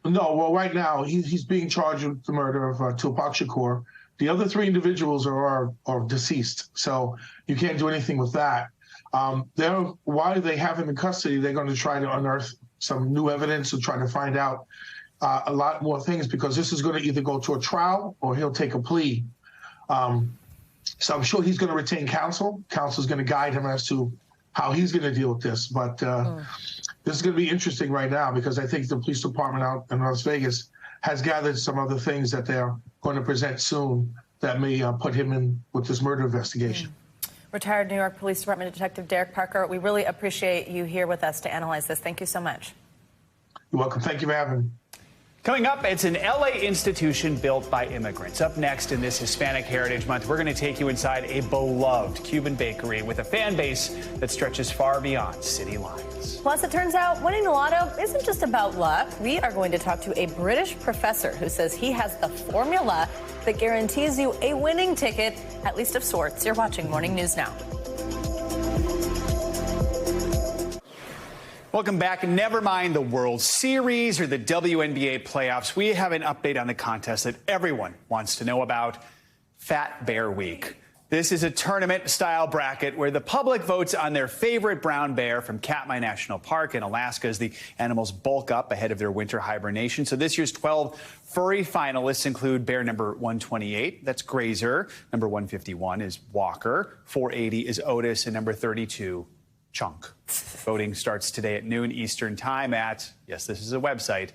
No, well, right now, he's being charged with the murder of Tupac Shakur. The other 3 individuals are deceased, so you can't do anything with that. While they have him in custody, they're going to try to unearth some new evidence and try to find out a lot more things, because this is going to either go to a trial or he'll take a plea. So I'm sure he's going to retain counsel. Counsel's going to guide him as to how he's going to deal with this. But this is going to be interesting right now, because I think the police department out in Las Vegas has gathered some other things that they're going to present soon that may put him in with this murder investigation. Retired New York Police Department Detective Derek Parker, we really appreciate you here with us to analyze this. Thank you so much. You're welcome. Thank you for having me. Coming up, it's an LA institution built by immigrants. Up next in this Hispanic Heritage Month, we're going to take you inside a beloved Cuban bakery with a fan base that stretches far beyond city lines. Plus, it turns out winning the lotto isn't just about luck. We are going to talk to a British professor who says he has the formula that guarantees you a winning ticket, at least of sorts. You're watching Morning News Now. Welcome back. Never mind the World Series or the WNBA playoffs. We have an update on the contest that everyone wants to know about, Fat Bear Week. This is a tournament-style bracket where the public votes on their favorite brown bear from Katmai National Park in Alaska as the animals bulk up ahead of their winter hibernation. So this year's 12 furry finalists include bear number 128, that's Grazer, number 151 is Walker, 480 is Otis, and number 32, Chunk. Voting starts today at noon Eastern time at, yes, this is a website,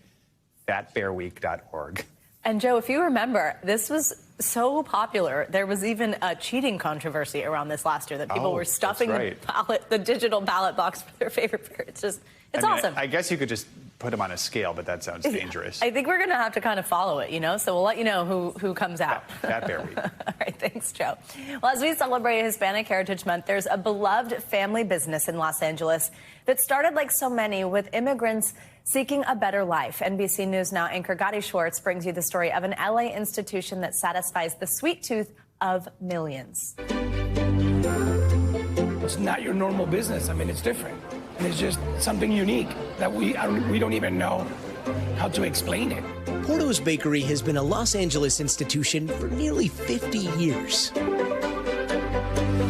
fatbearweek.org. And Joe, if you remember, this was so popular. There was even a cheating controversy around this last year that people were stuffing the digital ballot box for their favorite bear. It's awesome. I guess you could just put them on a scale, but that sounds dangerous. I think we're going to have to kind of follow it, so we'll let you know who comes out. Fat Bear Week. All right, thanks, Joe. Well, as we celebrate Hispanic Heritage Month, there's a beloved family business in Los Angeles that started like so many with immigrants seeking a better life. NBC News Now anchor Gotti Schwartz brings you the story of an LA institution that satisfies the sweet tooth of millions. It's not your normal business. I mean, it's different. And it's just something unique that we don't even know how to explain it. Porto's Bakery has been a Los Angeles institution for nearly 50 years.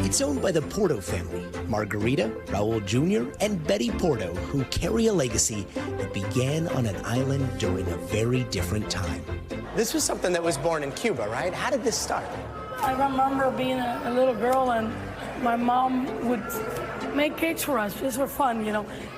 It's owned by the Porto family, Margarita, Raul Jr., and Betty Porto, who carry a legacy that began on an island during a very different time. This was something that was born in Cuba, right? How did this start? I remember being a little girl, and my mom would make cakes for us just for fun,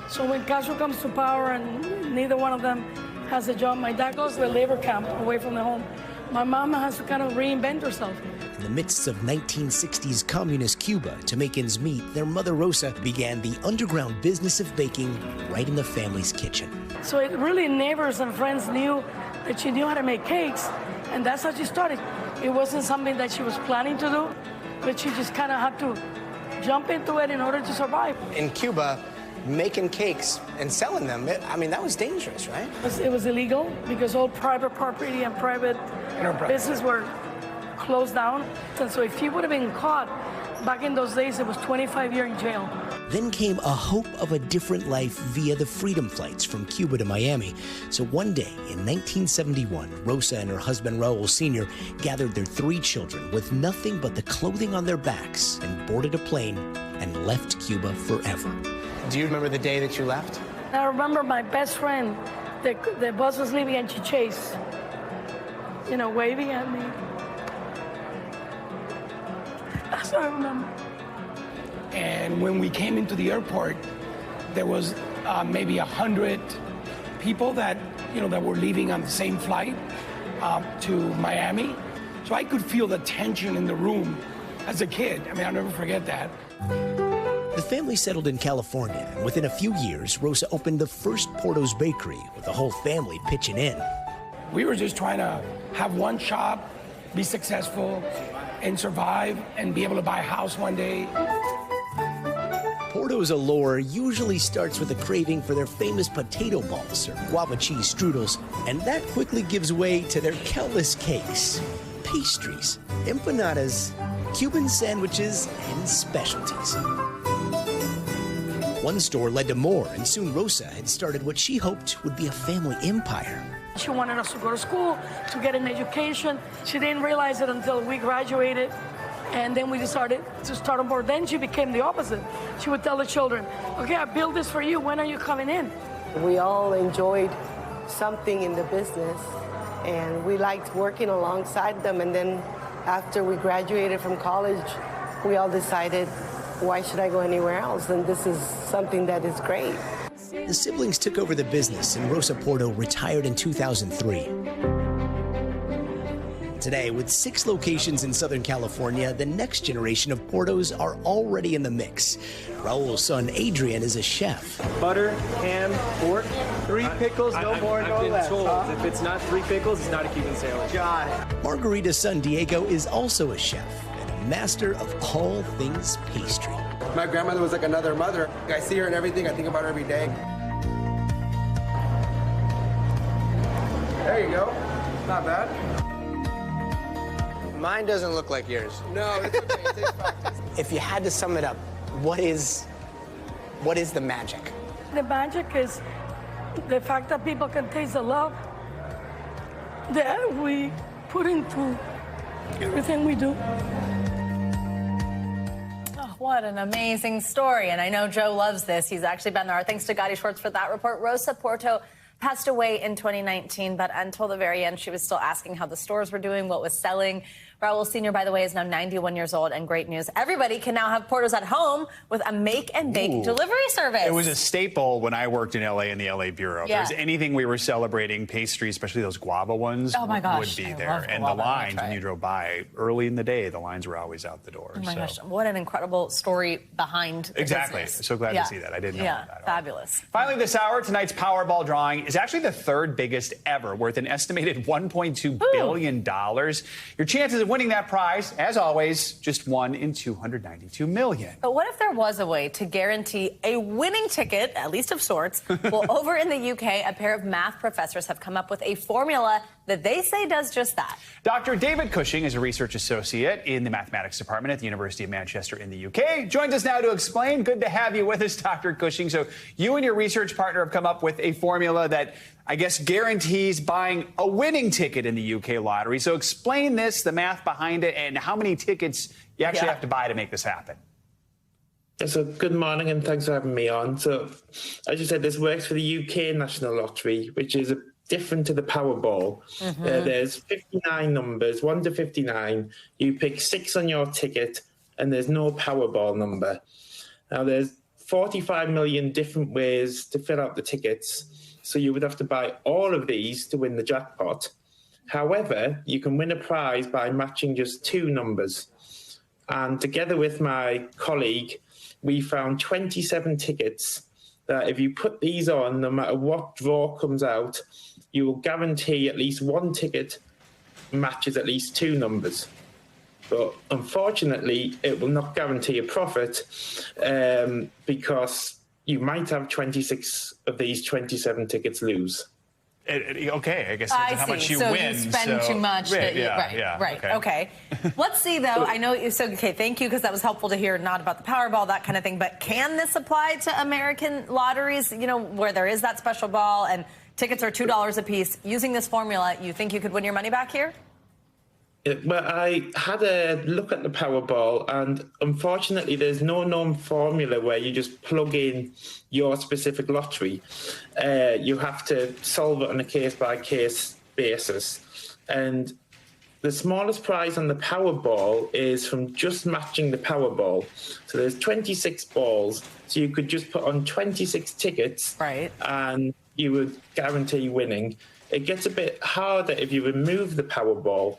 So when Castro comes to power and neither one of them has a job, my dad goes to a labor camp away from the home. My mama has to kind of reinvent herself. In the midst of 1960s communist Cuba, to make ends meet, their mother Rosa began the underground business of baking right in the family's kitchen. So it really neighbors and friends knew that she knew how to make cakes, and that's how she started. It wasn't something that she was planning to do, but she just kind of had to jump into it in order to survive. In Cuba, making cakes and selling them, that was dangerous, right? It was illegal because all private property and private business were closed down. And so if you would have been caught, back in those days, it was 25 years in jail. Then came a hope of a different life via the freedom flights from Cuba to Miami. So one day in 1971, Rosa and her husband Raul Sr. gathered their 3 children with nothing but the clothing on their backs and boarded a plane and left Cuba forever. Do you remember the day that you left? I remember my best friend, the bus was leaving and she chased, waving at me. That's what I remember. And when we came into the airport, there was maybe 100 people that were leaving on the same flight to Miami. So I could feel the tension in the room as a kid. I'll never forget that. The family settled in California, and within a few years, Rosa opened the first Porto's Bakery, with the whole family pitching in. We were just trying to have one shop, be successful, and survive, and be able to buy a house one day. Porto's allure usually starts with a craving for their famous potato balls or guava cheese strudels, and that quickly gives way to their countless cakes, pastries, empanadas, Cuban sandwiches, and specialties. One store led to more, and soon Rosa had started what she hoped would be a family empire. She wanted us to go to school, to get an education. She didn't realize it until we graduated. And then we decided to start on board. Then she became the opposite. She would tell the children, okay, I built this for you. When are you coming in? We all enjoyed something in the business, and we liked working alongside them. And then after we graduated from college, we all decided, why should I go anywhere else? And this is something that is great. The siblings took over the business, and Rosa Porto retired in 2003. Today, with 6 locations in Southern California, the next generation of Portos are already in the mix. Raul's son, Adrian, is a chef. Butter, ham, pork, 3 pickles, no more, no less. I've been told if it's not 3 pickles, it's not a Cuban sandwich. Got it. Margarita's son, Diego, is also a chef and a master of all things pastry. My grandmother was like another mother. I see her and everything. I think about her every day. There you go. Not bad. Mine doesn't look like yours. No, it's okay. It takes practice. If you had to sum it up, what is the magic? The magic is the fact that people can taste the love that we put into everything we do. Oh, what an amazing story. And I know Joe loves this. He's actually been there. Thanks to Gotti Schwartz for that report. Rosa Porto passed away in 2019, but until the very end, she was still asking how the stores were doing, what was selling. Raul Sr., by the way, is now 91 years old, and great news. Everybody can now have Portos at home with a make-and-bake delivery service. It was a staple when I worked in L.A. in the L.A. Bureau. Yeah. If there's anything we were celebrating, pastry, especially those guava ones, oh my gosh, would be I there. love And guava. the lines, when you drove by early in the day, the lines were always out the door. Oh my gosh, what an incredible story behind the Exactly. business. So glad to see that. I didn't know that. Yeah, fabulous. Finally this hour, tonight's Powerball drawing is actually the 3rd biggest ever, worth an estimated $1.2 billion. Your chances of winning that prize, as always, just 1 in 292 million. But what if there was a way to guarantee a winning ticket, at least of sorts? Well, over in the UK, a pair of math professors have come up with a formula that they say does just that. Dr. David Cushing is a research associate in the mathematics department at the University of Manchester in the UK. Joins us now to explain. Good to have you with us, Dr. Cushing. So you and your research partner have come up with a formula that I guess guarantees buying a winning ticket in the UK lottery. So explain this, the math behind it, and how many tickets you actually have to buy to make this happen. So good morning and thanks for having me on. So as you said, this works for the UK National Lottery, which is different to the Powerball. There's 59 numbers, 1 to 59. You pick 6 on your ticket and there's no Powerball number. Now there's 45 million different ways to fill out the tickets. So you would have to buy all of these to win the jackpot. However, you can win a prize by matching just 2 numbers. And together with my colleague, we found 27 tickets that if you put these on, no matter what draw comes out, you will guarantee at least 1 ticket matches at least 2 numbers. But unfortunately, it will not guarantee a profit because you might have 26 of these 27 tickets lose. Okay, I guess how much you so win. You spend too much. Right. Okay. Let's see, though. I know you. So, okay, thank you, because that was helpful to hear, not about the Powerball, that kind of thing. But can this apply to American lotteries, you know, where there is that special ball and tickets are $2 a piece? Using this formula, you think you could win your money back here? Well, I had a look at the Powerball, and unfortunately, there's no known formula where you just plug in your specific lottery. You have to solve it on a case-by-case basis. And the smallest prize on the Powerball is from just matching the Powerball. So there's 26 balls, so you could just put on 26 tickets, and you would guarantee winning. It gets a bit harder if you remove the Powerball.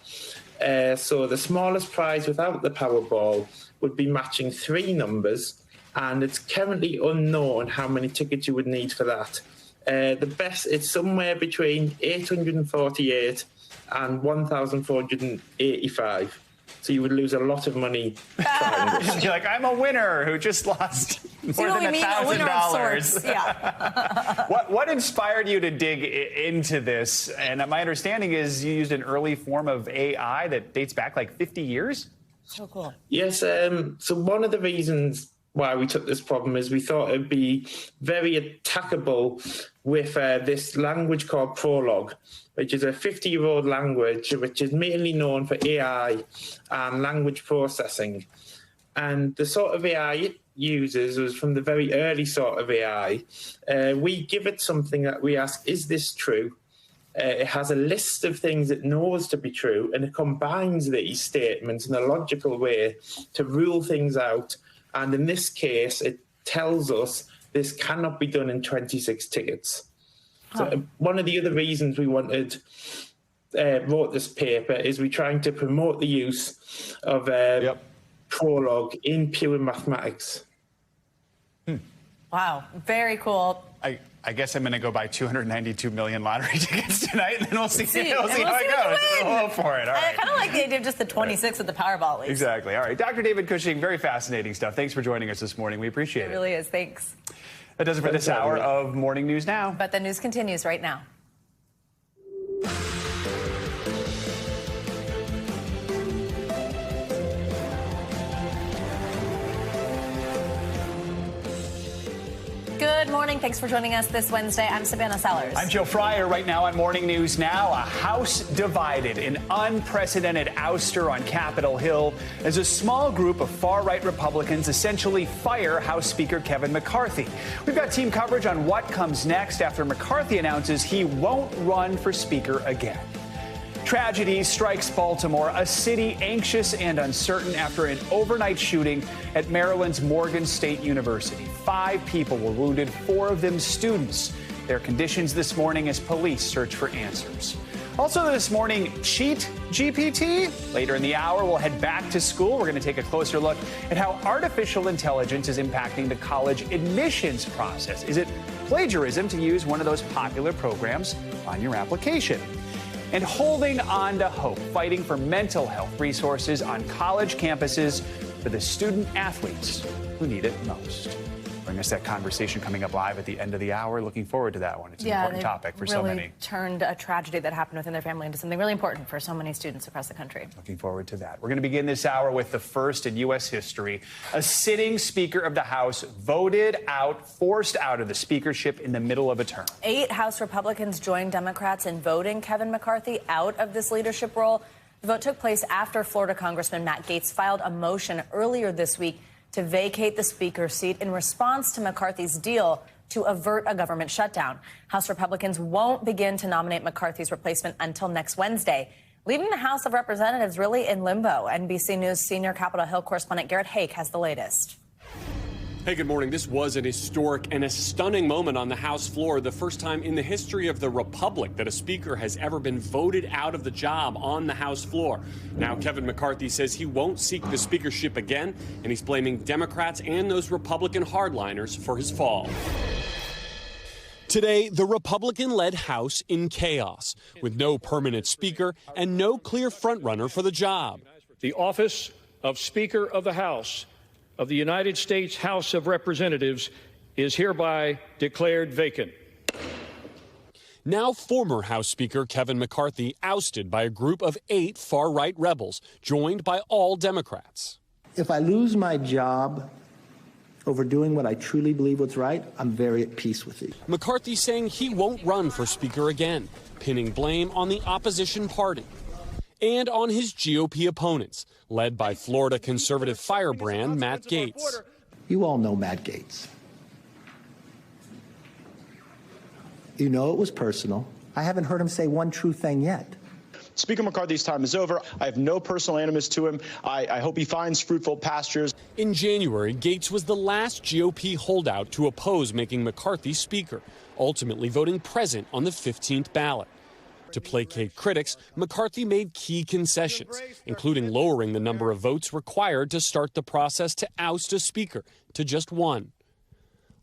So the smallest prize without the Powerball would be matching 3 numbers, and it's currently unknown how many tickets you would need for that. The best, it's somewhere between 848 and 1,485. So you would lose a lot of money. You're like, I'm a winner who just lost more than $1,000. Yeah. What inspired you to dig into this? And my understanding is you used an early form of AI that dates back like 50 years? So cool. Yes. So one of the reasons why we took this problem is we thought it'd be very attackable with this language called Prolog, which is a 50-year-old language which is mainly known for AI and language processing. And the sort of AI it uses was from the very early sort of AI. We give it something that we ask, is this true? It has a list of things it knows to be true, and it combines these statements in a logical way to rule things out. And in this case, it tells us this cannot be done in 26 tickets. So one of the other reasons we wrote this paper is we're trying to promote the use of Prolog in pure mathematics. Wow, very cool. I guess I'm going to go buy 292 million lottery tickets tonight, and then we'll see how it goes. We'll hope for it. All right. I kind of like the idea of just the 26 with the Powerball, at least. Exactly. All right. Dr. David Cushing, very fascinating stuff. Thanks for joining us this morning. We appreciate it. It really is. Thanks. That does it for this hour of Morning News Now. But the news continues right now. Good morning. Thanks for joining us this Wednesday. I'm Savannah Sellers. I'm Joe Fryer. Right now on Morning News Now, a House divided, an unprecedented ouster on Capitol Hill as a small group of far-right Republicans essentially fire House Speaker Kevin McCarthy. We've got team coverage on what comes next after McCarthy announces he won't run for Speaker again. Tragedy strikes Baltimore, a city anxious and uncertain after an overnight shooting at Maryland's Morgan State University. 5 people were wounded, 4 of them students. Their conditions this morning as police search for answers. Also this morning, Cheat GPT. Later in the hour, we'll head back to school. We're going to take a closer look at how artificial intelligence is impacting the college admissions process. Is it plagiarism to use one of those popular programs on your application? And holding on to hope, fighting for mental health resources on college campuses for the student athletes who need it most. Bring us that conversation coming up live at the end of the hour. Looking forward to that one. It's an important topic for so many. Turned a tragedy that happened within their family into something really important for so many students across the country. Looking forward to that. We're going to begin this hour with the first in U.S. history. A sitting Speaker of the House forced out of the speakership in the middle of a term. 8 House Republicans joined Democrats in voting Kevin McCarthy out of this leadership role. The vote took place after Florida Congressman Matt Gaetz filed a motion earlier this week to vacate the Speaker's seat in response to McCarthy's deal to avert a government shutdown. House Republicans won't begin to nominate McCarthy's replacement until next Wednesday, leaving the House of Representatives really in limbo. NBC News senior Capitol Hill correspondent Garrett Hake has the latest. Hey, good morning. This was an historic and a stunning moment on the House floor, the first time in the history of the Republic that a speaker has ever been voted out of the job on the House floor. Now, Kevin McCarthy says he won't seek the speakership again, and he's blaming Democrats and those Republican hardliners for his fall. Today, the Republican-led House in chaos, with no permanent speaker and no clear frontrunner for the job. The office of Speaker of the House of the United States House of Representatives is hereby declared vacant. Now former House Speaker Kevin McCarthy ousted by a group of 8 far-right rebels, joined by all Democrats. If I lose my job over doing what I truly believe was right, I'm very at peace with it. McCarthy saying he won't run for Speaker again, pinning blame on the opposition party and on his GOP opponents, led by Florida conservative firebrand Matt Gaetz. You all know Matt Gaetz. You know it was personal. I haven't heard him say one true thing yet. Speaker McCarthy's time is over. I have no personal animus to him. I hope he finds fruitful pastures. In January, Gaetz was the last GOP holdout to oppose making McCarthy Speaker, ultimately voting present on the 15th ballot. To placate critics, McCarthy made key concessions, including lowering the number of votes required to start the process to oust a speaker to just 1.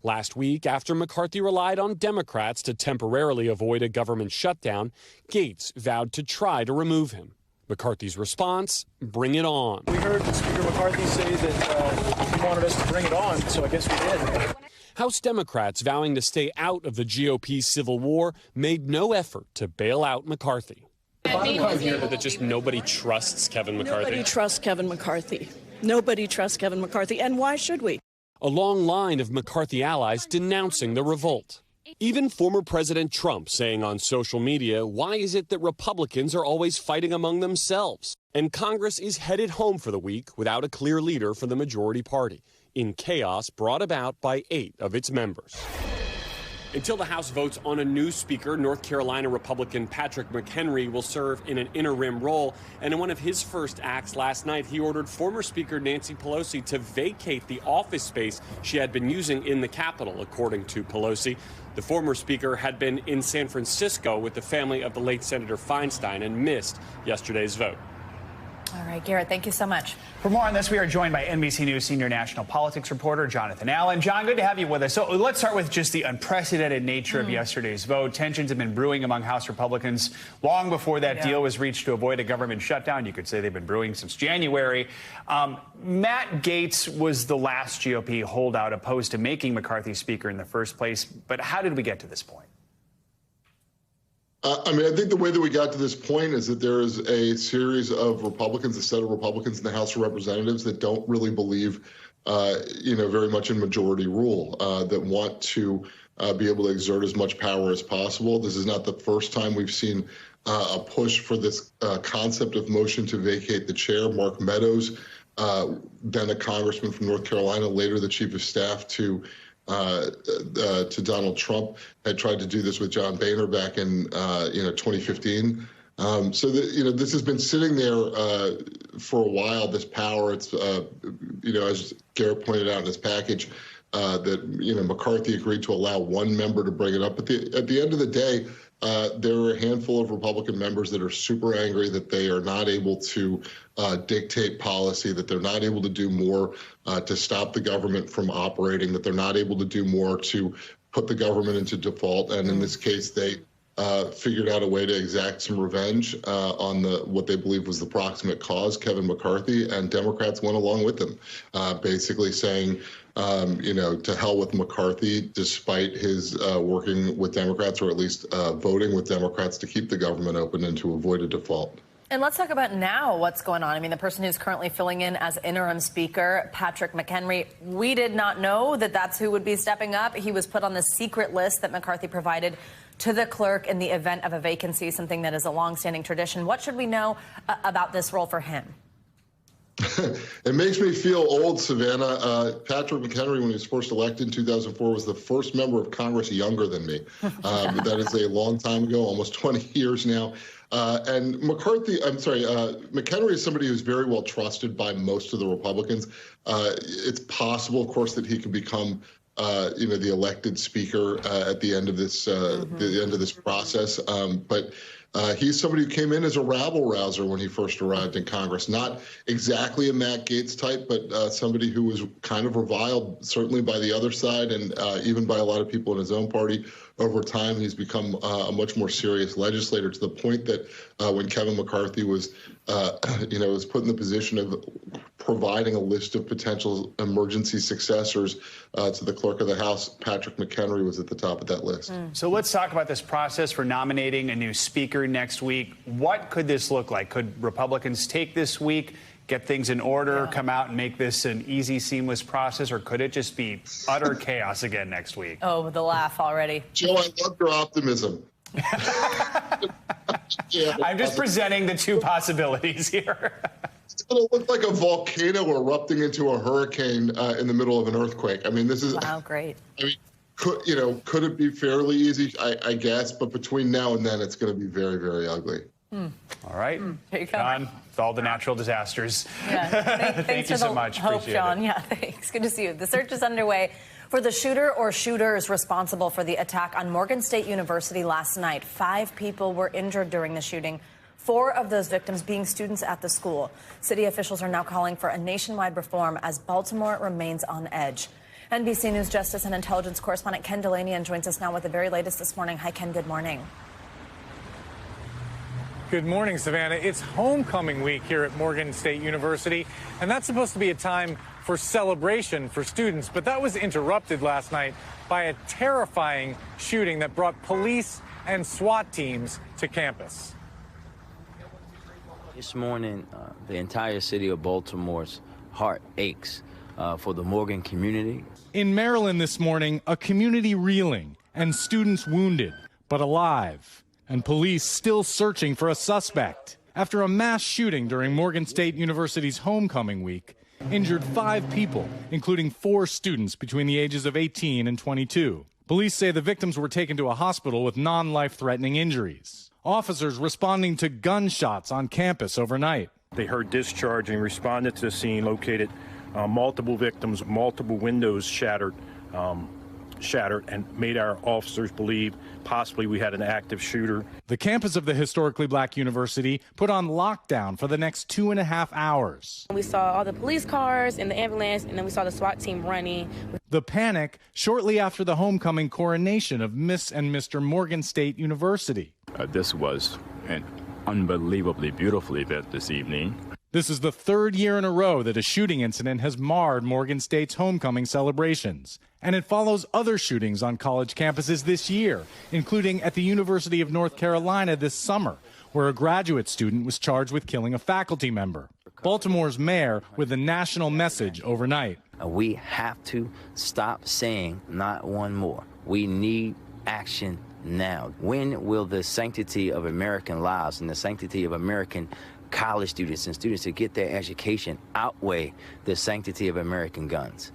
Last week, after McCarthy relied on Democrats to temporarily avoid a government shutdown, Gaetz vowed to try to remove him. McCarthy's response, bring it on. We heard Speaker McCarthy say that he wanted us to bring it on, so I guess we did. House Democrats vowing to stay out of the GOP civil war made no effort to bail out McCarthy. The bottom line here that just nobody trusts Kevin McCarthy. Nobody trusts Kevin McCarthy. Nobody trusts Kevin McCarthy. And why should we? A long line of McCarthy allies denouncing the revolt. Even former President Trump saying on social media, why is it that Republicans are always fighting among themselves? And Congress is headed home for the week without a clear leader for the majority party, in chaos brought about by 8 of its members. Until the House votes on a new speaker, North Carolina Republican Patrick McHenry will serve in an interim role. And in one of his first acts last night, he ordered former Speaker Nancy Pelosi to vacate the office space she had been using in the Capitol, according to Pelosi. The former speaker had been in San Francisco with the family of the late Senator Feinstein and missed yesterday's vote. All right, Garrett, thank you so much. For more on this, we are joined by NBC News senior national politics reporter Jonathan Allen. John, good to have you with us. So let's start with just the unprecedented nature of yesterday's vote. Tensions have been brewing among House Republicans long before that deal was reached to avoid a government shutdown. You could say they've been brewing since January. Matt Gaetz was the last GOP holdout opposed to making McCarthy speaker in the first place. But how did we get to this point? I think the way that we got to this point is that there is a series of Republicans, a set of Republicans in the House of Representatives that don't really believe, very much in majority rule, that want to be able to exert as much power as possible. This is not the first time we've seen a push for this concept of motion to vacate the chair. Mark Meadows, then a congressman from North Carolina, later the chief of staff to Donald Trump, had tried to do this with John Boehner back in 2015. This has been sitting there for a while. This power, it's as Garrett pointed out in his package, that McCarthy agreed to allow one member to bring it up. But at the end of the day, there are a handful of Republican members that are super angry that they are not able to dictate policy, that they're not able to do more to stop the government from operating, that they're not able to do more to put the government into default. And in this case, they figured out a way to exact some revenge on what they believe was the proximate cause, Kevin McCarthy, and Democrats went along with them, basically saying, to hell with McCarthy, despite his working with Democrats, or at least voting with Democrats to keep the government open and to avoid a default. And let's talk about now what's going on. The person who's currently filling in as interim speaker, Patrick McHenry, we did not know that that's who would be stepping up. He was put on the secret list that McCarthy provided to the clerk in the event of a vacancy, something that is a longstanding tradition. What should we know about this role for him? It makes me feel old, Savannah. Patrick McHenry, when he was first elected in 2004, was the first member of Congress younger than me. That is a long time ago, almost 20 years now. And McHenry is somebody who's very well trusted by most of the Republicans. It's possible, of course, that he could become the elected speaker at the end of this process. But he's somebody who came in as a rabble-rouser when he first arrived in Congress. Not exactly a Matt Gaetz type, but somebody who was kind of reviled, certainly by the other side and even by a lot of people in his own party. Over time, he's become a much more serious legislator, to the point that when Kevin McCarthy was put in the position of providing a list of potential emergency successors to the clerk of the House, Patrick McHenry was at the top of that list. So let's talk about this process for nominating a new speaker next week. What could this look like? Could Republicans take this week, get things in order, come out and make this an easy, seamless process, or could it just be utter chaos again next week? Oh, the laugh already. Joe, I love your optimism. I'm just presenting the two possibilities here. It's going to look like a volcano erupting into a hurricane in the middle of an earthquake. This is great. Could it be fairly easy? I guess, but between now and then, it's going to be very, very ugly. All right, there you go. John, with all the natural disasters. Yeah, thank you so much. Hope, Appreciate John. it. Yeah, thanks. Good to see you. The search is underway for the shooter or shooters responsible for the attack on Morgan State University last night. 5 people were injured during the shooting, 4 of those victims being students at the school. City officials are now calling for a nationwide reform as Baltimore remains on edge. NBC News Justice and Intelligence correspondent Ken Delanian joins us now with the very latest this morning. Hi, Ken. Good morning. Good morning, Savannah. It's homecoming week here at Morgan State University, and that's supposed to be a time for celebration for students, but that was interrupted last night by a terrifying shooting that brought police and SWAT teams to campus. This morning, the entire city of Baltimore's heart aches for the Morgan community. In Maryland this morning, a community reeling and students wounded, but alive, and police still searching for a suspect. After a mass shooting during Morgan State University's homecoming week, injured 5 people, including 4 students between the ages of 18 and 22. Police say the victims were taken to a hospital with non-life-threatening injuries. Officers responding to gunshots on campus overnight. They heard discharge and responded to the scene, located multiple victims, multiple windows shattered, and made our officers believe possibly we had an active shooter. The campus of the historically black university put on lockdown for the next 2.5 hours. We saw all the police cars and the ambulance, and then we saw the SWAT team running. The panic shortly after the homecoming coronation of Miss and Mr. Morgan State University. This was an unbelievably beautiful event this evening. This is the 3rd year in a row that a shooting incident has marred Morgan State's homecoming celebrations. And it follows other shootings on college campuses this year, including at the University of North Carolina this summer, where a graduate student was charged with killing a faculty member. Baltimore's mayor with a national message overnight. We have to stop saying not one more. We need action now. When will the sanctity of American lives and the sanctity of American college students and students to get their education outweigh the sanctity of American guns?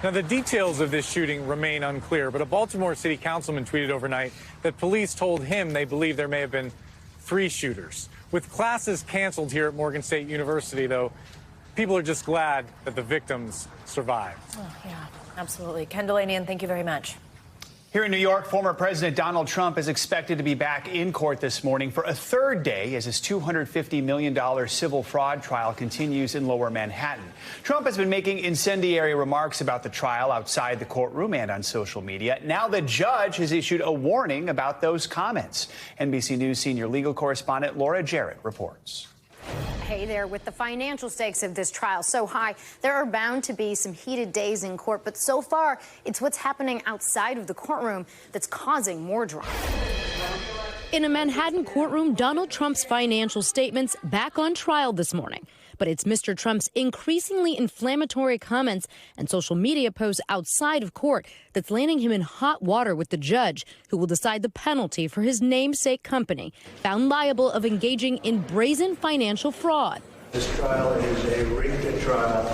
Now, the details of this shooting remain unclear, but a Baltimore city councilman tweeted overnight that police told him they believe there may have been 3 shooters. With classes canceled here at Morgan State University, though, people are just glad that the victims survived. Oh, yeah, absolutely. Ken Delanian, thank you very much. Here in New York, former President Donald Trump is expected to be back in court this morning for a 3rd day as his $250 million civil fraud trial continues in Lower Manhattan. Trump has been making incendiary remarks about the trial outside the courtroom and on social media. Now the judge has issued a warning about those comments. NBC News senior legal correspondent Laura Jarrett reports. Hey there. With the financial stakes of this trial so high, there are bound to be some heated days in court. But so far, it's what's happening outside of the courtroom that's causing more drama. In a Manhattan courtroom, Donald Trump's financial statements back on trial this morning. But it's Mr. Trump's increasingly inflammatory comments and social media posts outside of court that's landing him in hot water with the judge who will decide the penalty for his namesake company, found liable of engaging in brazen financial fraud. This trial is a rigged trial.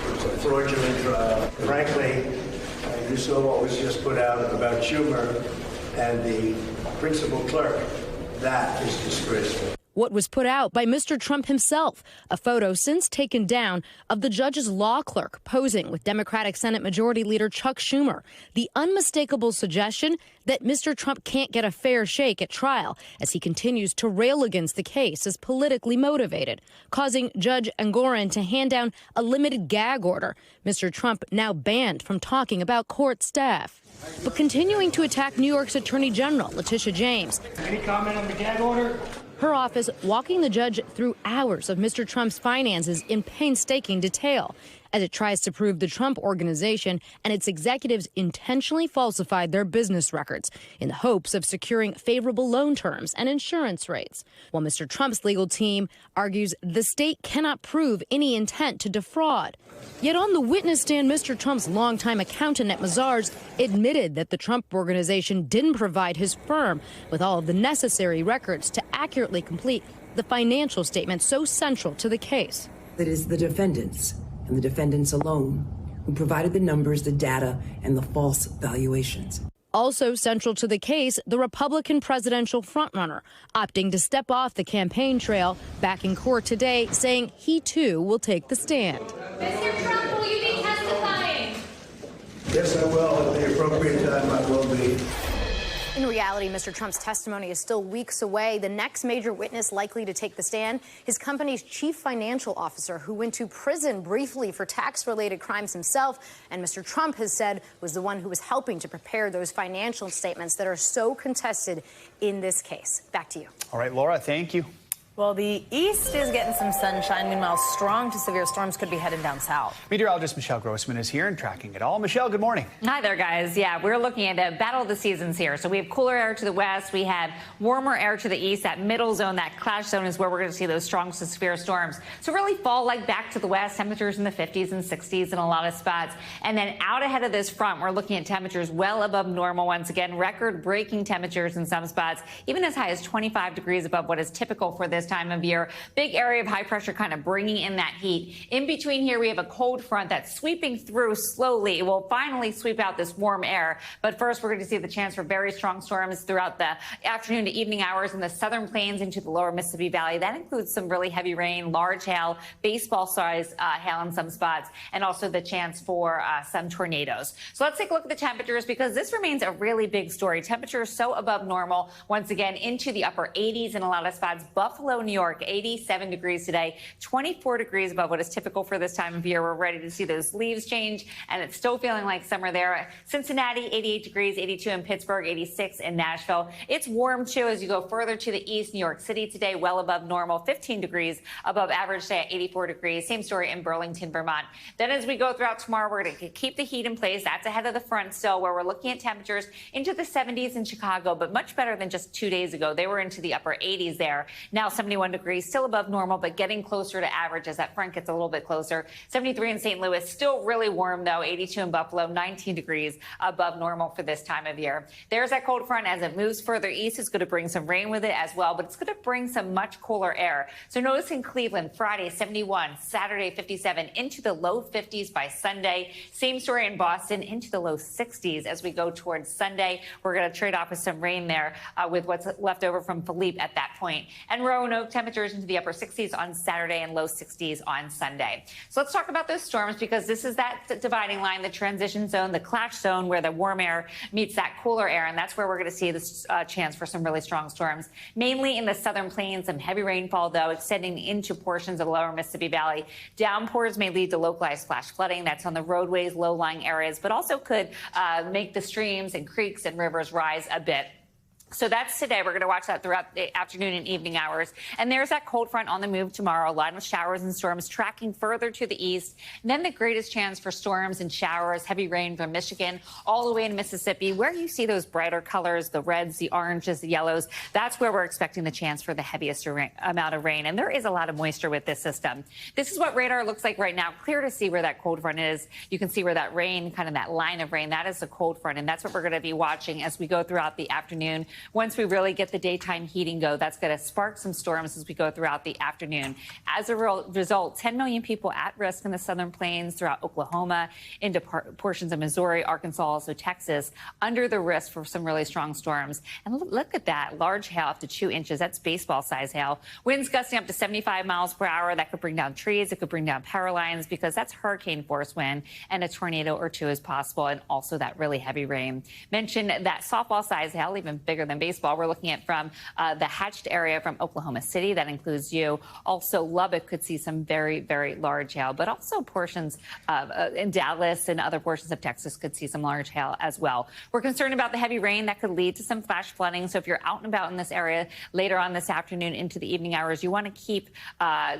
It's a fraudulent trial. Frankly, you saw what was just put out about Schumer and the principal clerk. That is disgraceful. What was put out by Mr. Trump himself, a photo since taken down of the judge's law clerk posing with Democratic Senate Majority Leader Chuck Schumer, the unmistakable suggestion that Mr. Trump can't get a fair shake at trial as he continues to rail against the case as politically motivated, causing Judge Engoron to hand down a limited gag order. Mr. Trump now banned from talking about court staff, but continuing to attack New York's Attorney General Letitia James. Any comment on the gag order? Her office walking the judge through hours of Mr. Trump's finances in painstaking detail as it tries to prove the Trump Organization and its executives intentionally falsified their business records in the hopes of securing favorable loan terms and insurance rates. While Mr. Trump's legal team argues the state cannot prove any intent to defraud. Yet on the witness stand, Mr. Trump's longtime accountant at Mazars admitted that the Trump Organization didn't provide his firm with all of the necessary records to accurately complete the financial statement so central to the case. It is the defendants and the defendants alone who provided the numbers, the data, and the false valuations. Also central to the case, the Republican presidential frontrunner opting to step off the campaign trail back in court today, saying he too will take the stand. Mr. Trump, will you be testifying? Yes, I will. At the appropriate time, I will be. In reality, Mr. Trump's testimony is still weeks away. The next major witness likely to take the stand, his company's chief financial officer, who went to prison briefly for tax-related crimes himself, and Mr. Trump has said was the one who was helping to prepare those financial statements that are so contested in this case. Back to you. All right, Laura, thank you. Well, the east is getting some sunshine. Meanwhile, strong to severe storms could be heading down south. Meteorologist Michelle Grossman is here and tracking it all. Michelle, good morning. Hi there, guys. Yeah, we're looking at a battle of the seasons here. So we have cooler air to the west. We have warmer air to the east. That middle zone, that clash zone, is where we're going to see those strong to severe storms. So really fall like back to the west, temperatures in the 50s and 60s in a lot of spots. And then out ahead of this front, we're looking at temperatures well above normal once again. Record-breaking temperatures in some spots, even as high as 25 degrees above what is typical for this time of year. Big area of high pressure kind of bringing in that heat. In between here, we have a cold front that's sweeping through slowly. It will finally sweep out this warm air. But first, we're going to see the chance for very strong storms throughout the afternoon to evening hours in the southern plains into the lower Mississippi Valley. That includes some really heavy rain, large hail, baseball-sized hail in some spots, and also the chance for some tornadoes. So let's take a look at the temperatures, because this remains a really big story. Temperatures so above normal, once again, into the upper 80s in a lot of spots. Buffalo, New York, 87 degrees today, 24 degrees above what is typical for this time of year. We're ready to see those leaves change, and it's still feeling like summer there. Cincinnati, 88 degrees, 82 in Pittsburgh, 86 in Nashville. It's warm, too, as you go further to the east. New York City today, well above normal, 15 degrees above average today at 84 degrees. Same story in Burlington, Vermont. Then as we go throughout tomorrow, we're going to keep the heat in place. That's ahead of the front still, where we're looking at temperatures into the 70s in Chicago, but much better than just 2 days ago. They were into the upper 80s there. Now 71 degrees, still above normal, but getting closer to average as that front gets a little bit closer. 73 in St. Louis, still really warm, though. 82 in Buffalo, 19 degrees above normal for this time of year. There's that cold front. As it moves further east, it's going to bring some rain with it as well, but it's going to bring some much cooler air. So notice in Cleveland, Friday, 71, Saturday, 57, into the low 50s by Sunday. Same story in Boston, into the low 60s as we go towards Sunday. We're going to trade off with some rain there with what's left over from Philippe at that point. And Roanoke, temperatures into the upper 60s on Saturday and low 60s on Sunday. So let's talk about those storms, because this is that dividing line, the transition zone, the clash zone, where the warm air meets that cooler air. And that's where we're going to see this chance for some really strong storms, mainly in the southern plains. Some heavy rainfall, though, extending into portions of the lower Mississippi Valley. Downpours may lead to localized flash flooding. That's on the roadways, low-lying areas, but also could make the streams and creeks and rivers rise a bit. So that's today. We're going to watch that throughout the afternoon and evening hours. And there's that cold front on the move tomorrow. A lot of showers and storms tracking further to the east. And then the greatest chance for storms and showers, heavy rain from Michigan all the way to Mississippi, where you see those brighter colors, the reds, the oranges, the yellows. That's where we're expecting the chance for the heaviest amount of rain. And there is a lot of moisture with this system. This is what radar looks like right now. Clear to see where that cold front is. You can see where that rain, kind of that line of rain, that is the cold front. And that's what we're going to be watching as we go throughout the afternoon. Once we really get the daytime heating go, that's going to spark some storms as we go throughout the afternoon. As a result, 10 million people at risk in the southern plains throughout Oklahoma, into portions of Missouri, Arkansas, also Texas, under the risk for some really strong storms. And look at that, large hail up to 2 inches. That's baseball-size hail. Winds gusting up to 75 miles per hour. That could bring down trees. It could bring down power lines, because that's hurricane force wind, and a tornado or two is possible, and also that really heavy rain. Mentioned that softball-size hail, even bigger than baseball. We're looking at from the hatched area from Oklahoma City. That includes you. Also, Lubbock could see some very, very large hail, but also portions in Dallas and other portions of Texas could see some large hail as well. We're concerned about the heavy rain that could lead to some flash flooding. So if you're out and about in this area later on this afternoon into the evening hours, you want to keep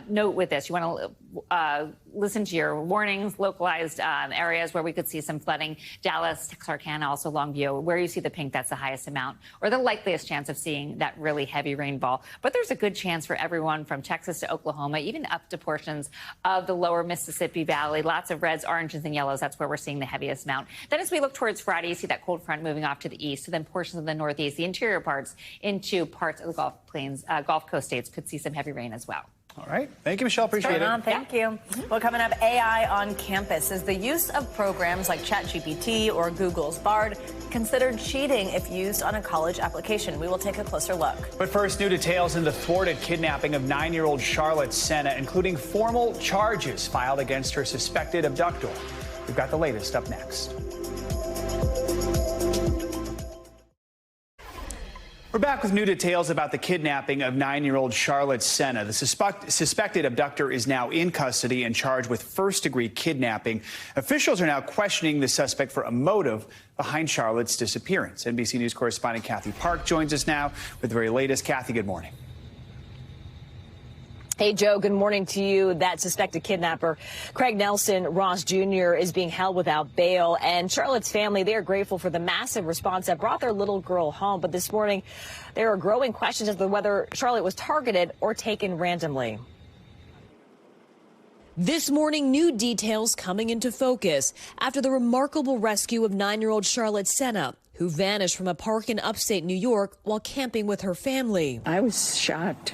note with this. You want to listen to your warnings, localized areas where we could see some flooding. Dallas, Texarkana, also Longview, where you see the pink, that's the highest amount, or the likeliest chance of seeing that really heavy rainfall. But there's a good chance for everyone from Texas to Oklahoma, even up to portions of the lower Mississippi Valley. Lots of reds, oranges, and yellows. That's where we're seeing the heaviest amount. Then as we look towards Friday, you see that cold front moving off to the east. So then portions of the northeast, the interior parts, into parts of the Gulf Plains, Gulf Coast states could see some heavy rain as well. All right. Thank you, Michelle. Appreciate it. Thank you. Well, coming up, AI on campus. Is the use of programs like ChatGPT or Google's Bard considered cheating if used on a college application? We will take a closer look. But first, new details in the thwarted kidnapping of 9-year-old Charlotte Senna, including formal charges filed against her suspected abductor. We've got the latest up next. We're back with new details about the kidnapping of 9-year-old Charlotte Senna. The suspected abductor is now in custody and charged with first-degree kidnapping. Officials are now questioning the suspect for a motive behind Charlotte's disappearance. NBC News correspondent Kathy Park joins us now with the very latest. Kathy, good morning. Hey, Joe, good morning to you. That suspected kidnapper, Craig Nelson Ross Jr., is being held without bail. And Charlotte's family, they are grateful for the massive response that brought their little girl home. But this morning, there are growing questions as to whether Charlotte was targeted or taken randomly. This morning, new details coming into focus after the remarkable rescue of 9-year-old Charlotte Senna, who vanished from a park in upstate New York while camping with her family. I was shocked.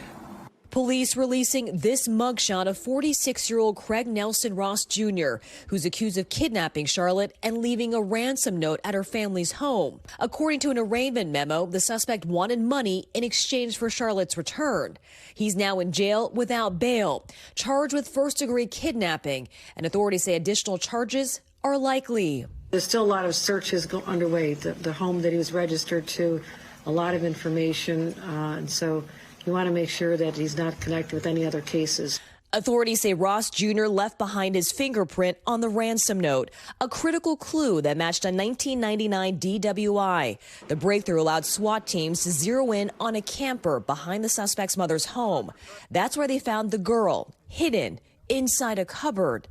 Police releasing this mugshot of 46-year-old Craig Nelson Ross Jr., who's accused of kidnapping Charlotte and leaving a ransom note at her family's home. According to an arraignment memo, the suspect wanted money in exchange for Charlotte's return. He's now in jail without bail, charged with first-degree kidnapping, and authorities say additional charges are likely. There's still a lot of searches underway. The home that he was registered to, a lot of information, and so you want to make sure that he's not connected with any other cases. Authorities say Ross Jr. left behind his fingerprint on the ransom note, a critical clue that matched a 1999 DWI. The breakthrough allowed SWAT teams to zero in on a camper behind the suspect's mother's home. That's where they found the girl, hidden inside a cupboard.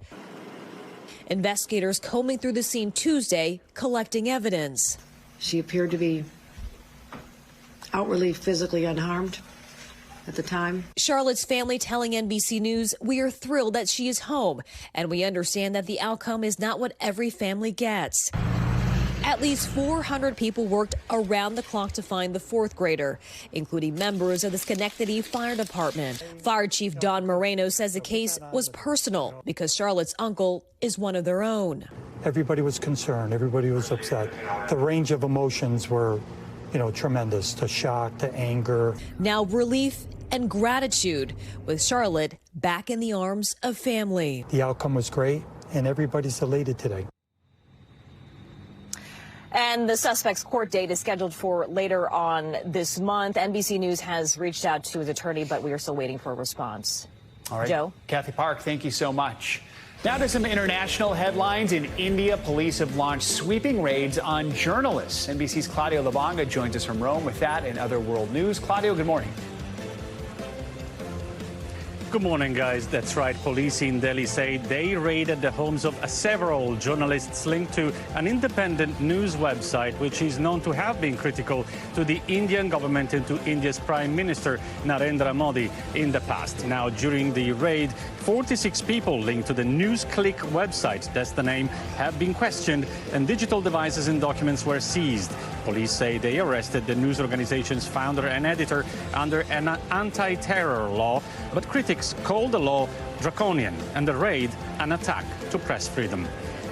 Investigators combing through the scene Tuesday, collecting evidence. She appeared to be outwardly physically unharmed at the time. Charlotte's family telling NBC News, "We are thrilled that she is home, and we understand that the outcome is not what every family gets." At least 400 people worked around the clock to find the fourth grader, including members of the Schenectady Fire Department. Fire Chief Don Moreno says the case was personal because Charlotte's uncle is one of their own. Everybody was concerned. Everybody was upset. The range of emotions were, tremendous, to shock, to anger. Now relief and gratitude with Charlotte back in the arms of family. The outcome was great, and everybody's elated today. And the suspect's court date is scheduled for later on this month. NBC News has reached out to his attorney, but we are still waiting for a response. All right. Joe? Kathy Park, thank you so much. Now to some international headlines. In India, police have launched sweeping raids on journalists. NBC's Claudio Labonga joins us from Rome with that and other world news. Claudio, good morning. Good morning, guys. That's right. Police in Delhi say they raided the homes of several journalists linked to an independent news website, which is known to have been critical to the Indian government and to India's Prime Minister Narendra Modi in the past. Now, during the raid, 46 people linked to the NewsClick website, that's the name, have been questioned, and digital devices and documents were seized. Police say they arrested the news organization's founder and editor under an anti-terror law, but critics called the law draconian and the raid an attack to press freedom.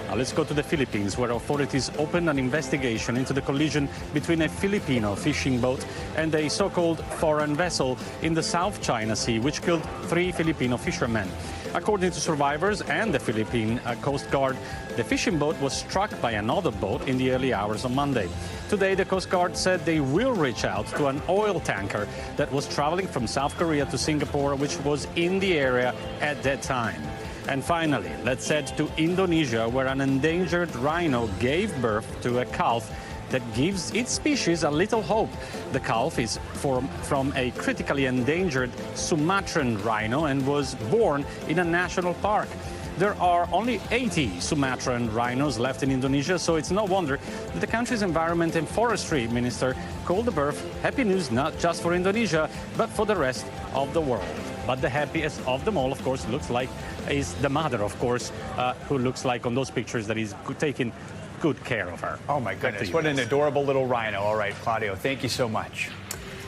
Now let's go to the Philippines, where authorities opened an investigation into the collision between a Filipino fishing boat and a so-called foreign vessel in the South China Sea, which killed 3 Filipino fishermen. According to survivors and the Philippine Coast Guard, the fishing boat was struck by another boat in the early hours of Monday. Today, the Coast Guard said they will reach out to an oil tanker that was traveling from South Korea to Singapore, which was in the area at that time. And finally, let's head to Indonesia, where an endangered rhino gave birth to a calf that gives its species a little hope. The calf is from a critically endangered Sumatran rhino and was born in a national park. There are only 80 Sumatran rhinos left in Indonesia, so it's no wonder that the country's Environment and Forestry Minister called the birth happy news not just for Indonesia, but for the rest of the world. But the happiest of them all, of course, looks like is the mother, of course, who looks like on those pictures that he's taking good care of her. Oh, my goodness. What an adorable little rhino. All right, Claudio, thank you so much.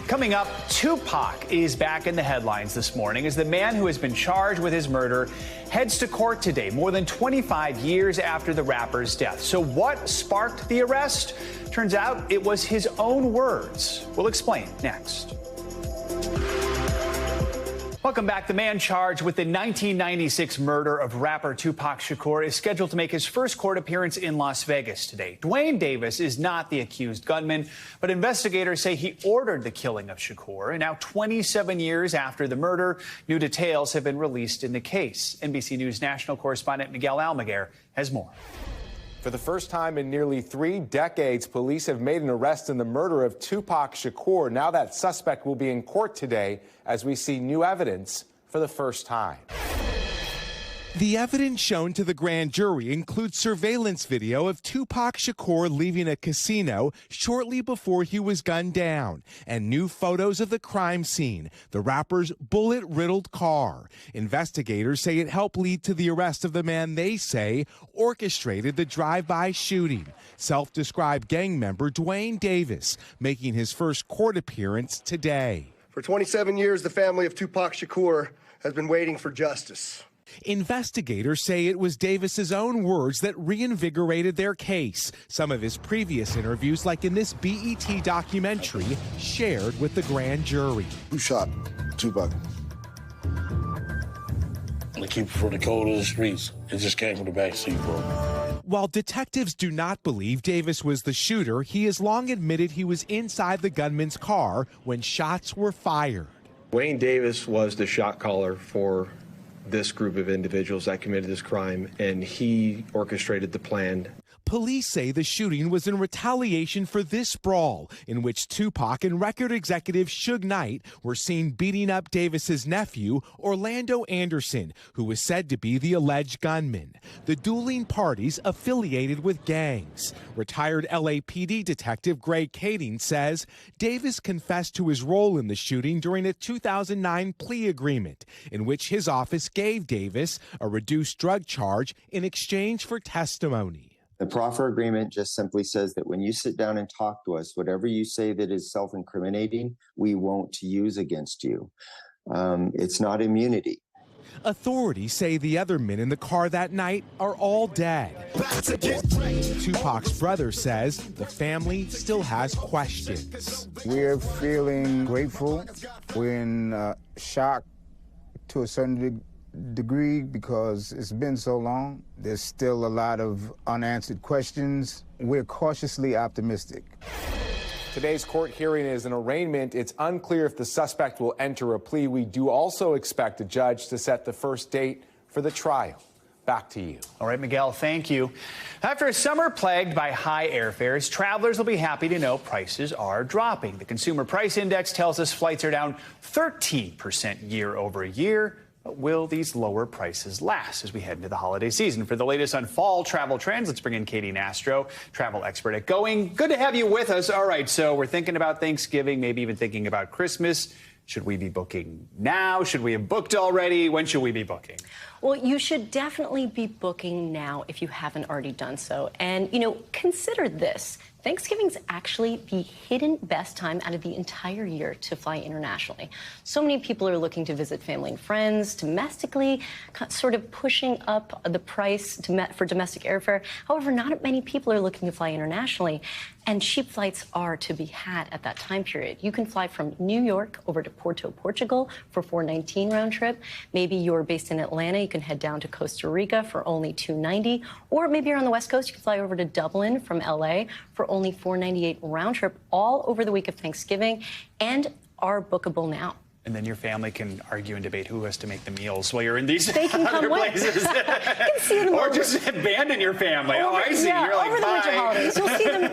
Coming up, Tupac is back in the headlines this morning as the man who has been charged with his murder heads to court today, more than 25 years after the rapper's death. So what sparked the arrest? Turns out it was his own words. We'll explain next. Welcome back. The man charged with the 1996 murder of rapper Tupac Shakur is scheduled to make his first court appearance in Las Vegas today. Dwayne Davis is not the accused gunman, but investigators say he ordered the killing of Shakur. And now, 27 years after the murder, new details have been released in the case. NBC News national correspondent Miguel Almaguer has more. For the first time in nearly 3 decades, police have made an arrest in the murder of Tupac Shakur. Now that suspect will be in court today as we see new evidence for the first time. The evidence shown to the grand jury includes surveillance video of Tupac Shakur leaving a casino shortly before he was gunned down, and new photos of the crime scene, the rapper's bullet-riddled car. Investigators say it helped lead to the arrest of the man they say orchestrated the drive-by shooting, self-described gang member Dwayne Davis, making his first court appearance today. For 27 years, the family of Tupac Shakur has been waiting for justice. Investigators say it was Davis's own words that reinvigorated their case. Some of his previous interviews, like in this BET documentary, shared with the grand jury. Who shot Tupac? The keeper for the code of the streets. It just came from the backseat, bro. While detectives do not believe Davis was the shooter, he has long admitted he was inside the gunman's car when shots were fired. Wayne Davis was the shot caller for this group of individuals that committed this crime, and he orchestrated the plan. Police say the shooting was in retaliation for this brawl, in which Tupac and record executive Suge Knight were seen beating up Davis's nephew, Orlando Anderson, who was said to be the alleged gunman. The dueling parties affiliated with gangs. Retired LAPD detective Greg Kading says Davis confessed to his role in the shooting during a 2009 plea agreement, in which his office gave Davis a reduced drug charge in exchange for testimony. The proffer agreement just simply says that when you sit down and talk to us, whatever you say that is self-incriminating, we won't use against you. It's not immunity. Authorities say the other men in the car that night are all dead. Tupac's brother says the family still has questions. We're feeling grateful. We're in shock to a certain degree because it's been so long. There's still a lot of unanswered questions. We're cautiously optimistic. Today's court hearing is an arraignment. It's unclear if the suspect will enter a plea. We do also expect a judge to set the first date for the trial. Back to you. All right, Miguel, thank you. After a summer plagued by high airfares, travelers will be happy to know prices are dropping. The Consumer Price Index tells us flights are down 13% year over year. But will these lower prices last as we head into the holiday season? For the latest on fall travel trends, let's bring in Katie Nastro, travel expert at Going. Good to have you with us. All right, so we're thinking about Thanksgiving, maybe even thinking about Christmas. Should we be booking now? Should we have booked already? When should we be booking? Well, you should definitely be booking now if you haven't already done so. And, consider this. Thanksgiving's actually the hidden best time out of the entire year to fly internationally. So many people are looking to visit family and friends domestically, sort of pushing up the price for domestic airfare. However, not many people are looking to fly internationally, and cheap flights are to be had at that time period. You can fly from New York over to Porto, Portugal for $419 round trip. Maybe you're based in Atlanta, you can head down to Costa Rica for only $290. Or maybe you're on the West Coast, you can fly over to Dublin from LA for only $498 round trip, all over the week of Thanksgiving, and are bookable now. And then your family can argue and debate who has to make the meals while you're in these they can other come places. Or just abandon your family. I see. Yeah, you're like, over the winter holidays.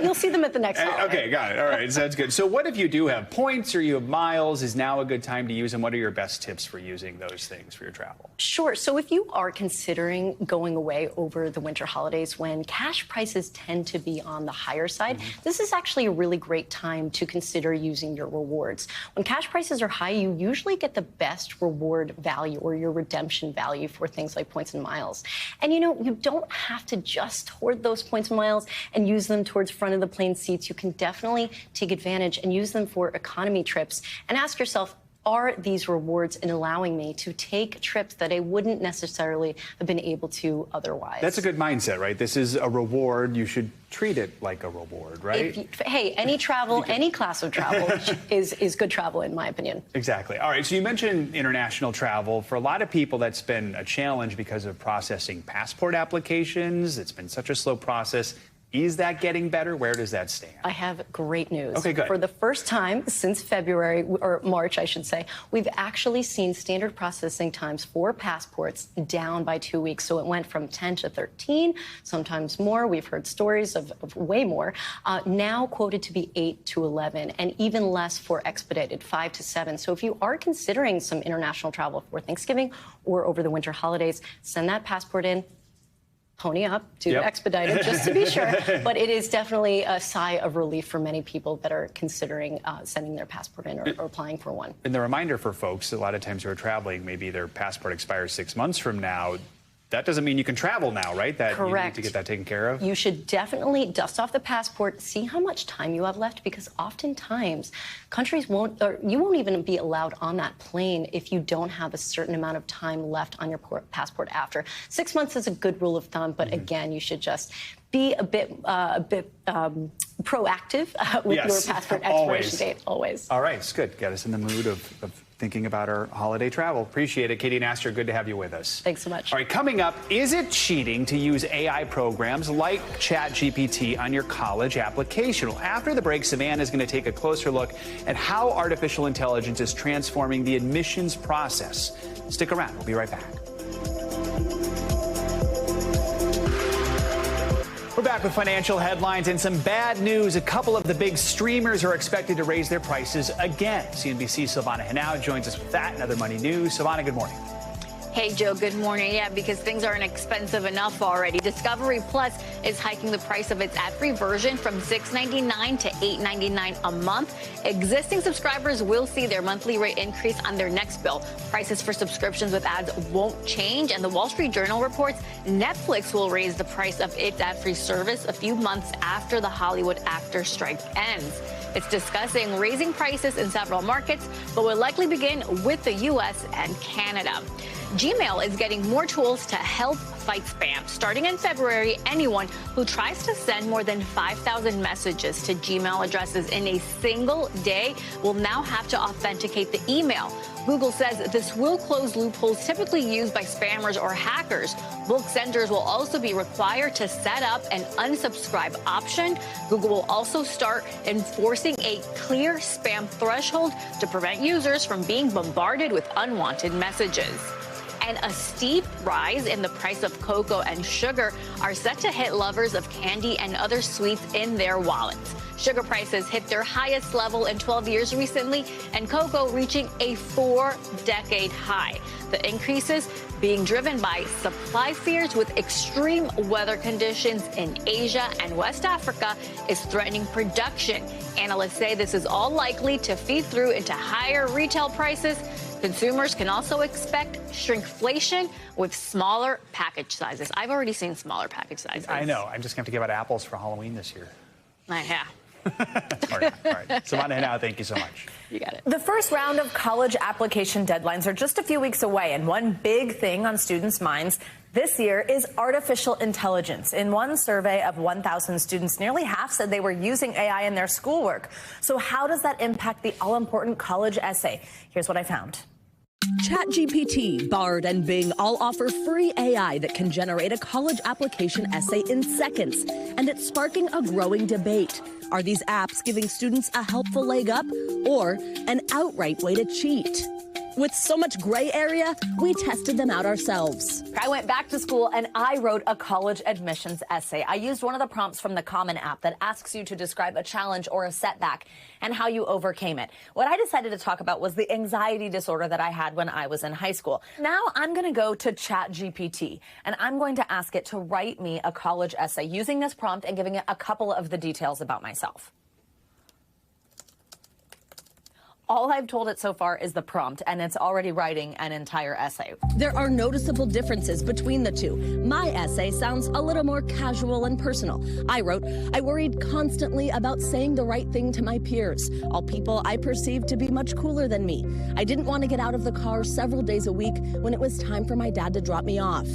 You'll see them at the next holiday. Okay, got it. All right, sounds good. So what if you do have points or you have miles? Is now a good time to use them? What are your best tips for using those things for your travel? Sure. So if you are considering going away over the winter holidays when cash prices tend to be on the higher side, this is actually a really great time to consider using your rewards. When cash prices are high, you usually get the best reward value or your redemption value for things like points and miles. And you don't have to just hoard those points and miles and use them towards front of the plane seats. You can definitely take advantage and use them for economy trips and ask yourself, are these rewards in allowing me to take trips that I wouldn't necessarily have been able to otherwise? That's a good mindset, right? This is a reward. You should treat it like a reward, right? Hey, any travel, any class of travel is good travel, in my opinion. Exactly. All right, so you mentioned international travel. For a lot of people, that's been a challenge because of processing passport applications. It's been such a slow process. Is that getting better? Where does that stand? I have great news. Okay, good. For the first time since February, or March, I should say, we've actually seen standard processing times for passports down by 2 weeks. So it went from 10 to 13, sometimes more. We've heard stories of way more. Now quoted to be 8 to 11, and even less for expedited, 5 to 7. So if you are considering some international travel for Thanksgiving or over the winter holidays, send that passport in. Pony up, do expedited, just to be sure. But it is definitely a sigh of relief for many people that are considering sending their passport in or applying for one. And the reminder for folks, a lot of times who are traveling, maybe their passport expires 6 months from now. That doesn't mean you can travel now, right? That Correct. You need to get that taken care of. You should definitely dust off the passport, see how much time you have left, because oftentimes countries won't, or you won't even be allowed on that plane if you don't have a certain amount of time left on your passport after. 6 months is a good rule of thumb, but again, you should just be a bit proactive with your passport expiration date, always. All right, it's good. Got us in the mood of thinking about our holiday travel. Appreciate it. Katie and Astor, good to have you with us. Thanks so much. All right, coming up, is it cheating to use AI programs like ChatGPT on your college application? Well, after the break, Savannah is going to take a closer look at how artificial intelligence is transforming the admissions process. Stick around. We'll be right back. We're back with financial headlines and some bad news. A couple of the big streamers are expected to raise their prices again. CNBC's Silvana Henao joins us with that and other money news. Silvana, good morning. Hey, Joe, good morning. Yeah, because things aren't expensive enough already. Discovery Plus is hiking the price of its ad-free version from $6.99 to $8.99 a month. Existing subscribers will see their monthly rate increase on their next bill. Prices for subscriptions with ads won't change, and the Wall Street Journal reports Netflix will raise the price of its ad-free service a few months after the Hollywood actor strike ends. It's discussing raising prices in several markets, but will likely begin with the U.S. and Canada. Gmail is getting more tools to help fight spam. Starting in February, anyone who tries to send more than 5,000 messages to Gmail addresses in a single day will now have to authenticate the email. Google says this will close loopholes typically used by spammers or hackers. Book senders will also be required to set up an unsubscribe option. Google will also start enforcing a clear spam threshold to prevent users from being bombarded with unwanted messages. And a steep rise in the price of cocoa and sugar are set to hit lovers of candy and other sweets in their wallets. Sugar prices hit their highest level in 12 years recently, and cocoa reaching a 4-decade high. The increases being driven by supply fears with extreme weather conditions in Asia and West Africa is threatening production. Analysts say this is all likely to feed through into higher retail prices. Consumers can also expect shrinkflation with smaller package sizes. I've already seen smaller package sizes. I know. I'm just going to have to give out apples for Halloween this year. Yeah. All right. Savannah Henao, thank you so much. You got it. The first round of college application deadlines are just a few weeks away, and one big thing on students' minds this year is artificial intelligence. In one survey of 1,000 students, nearly half said they were using AI in their schoolwork. So how does that impact the all-important college essay? Here's what I found. ChatGPT, Bard, and Bing all offer free AI that can generate a college application essay in seconds, and it's sparking a growing debate. Are these apps giving students a helpful leg up or an outright way to cheat? With so much gray area, we tested them out ourselves. I went back to school and I wrote a college admissions essay. I used one of the prompts from the Common app that asks you to describe a challenge or a setback and how you overcame it. What I decided to talk about was the anxiety disorder that I had when I was in high school. Now I'm going to go to ChatGPT and I'm going to ask it to write me a college essay using this prompt and giving it a couple of the details about myself. All I've told it so far is the prompt, and it's already writing an entire essay. There are noticeable differences between the two. My essay sounds a little more casual and personal. I wrote, I worried constantly about saying the right thing to my peers, all people I perceived to be much cooler than me. I didn't want to get out of the car several days a week when it was time for my dad to drop me off.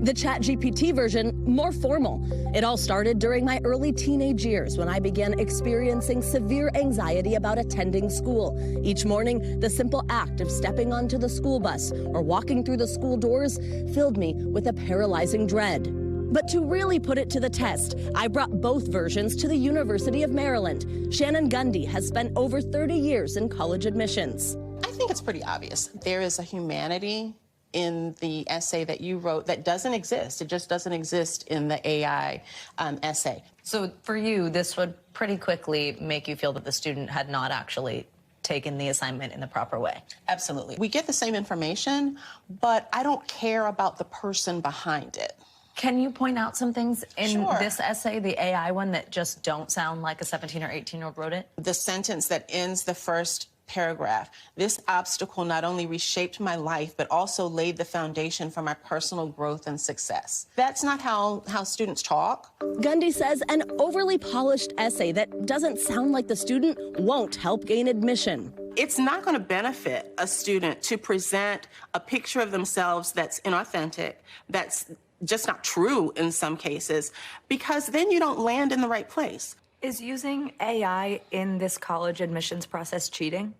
The ChatGPT version, more formal. It all started during my early teenage years when I began experiencing severe anxiety about attending school. Each morning, the simple act of stepping onto the school bus or walking through the school doors filled me with a paralyzing dread. But to really put it to the test, I brought both versions to the University of Maryland. Shannon Gundy has spent over 30 years in college admissions. I think it's pretty obvious. There is a humanity in the essay that you wrote that doesn't exist. It just doesn't exist in the AI essay. So for you, this would pretty quickly make you feel that the student had not actually taken the assignment in the proper way. Absolutely. We get the same information, but I don't care about the person behind it. Can you point out some things in Sure. this essay, the AI one, that just don't sound like a 17 or 18-year-old wrote it? The sentence that ends the first paragraph. This obstacle not only reshaped my life, but also laid the foundation for my personal growth and success. That's not how students talk. Gundy says an overly polished essay that doesn't sound like the student won't help gain admission. It's not going to benefit a student to present a picture of themselves that's inauthentic, that's just not true in some cases, because then you don't land in the right place. Is using AI in this college admissions process cheating?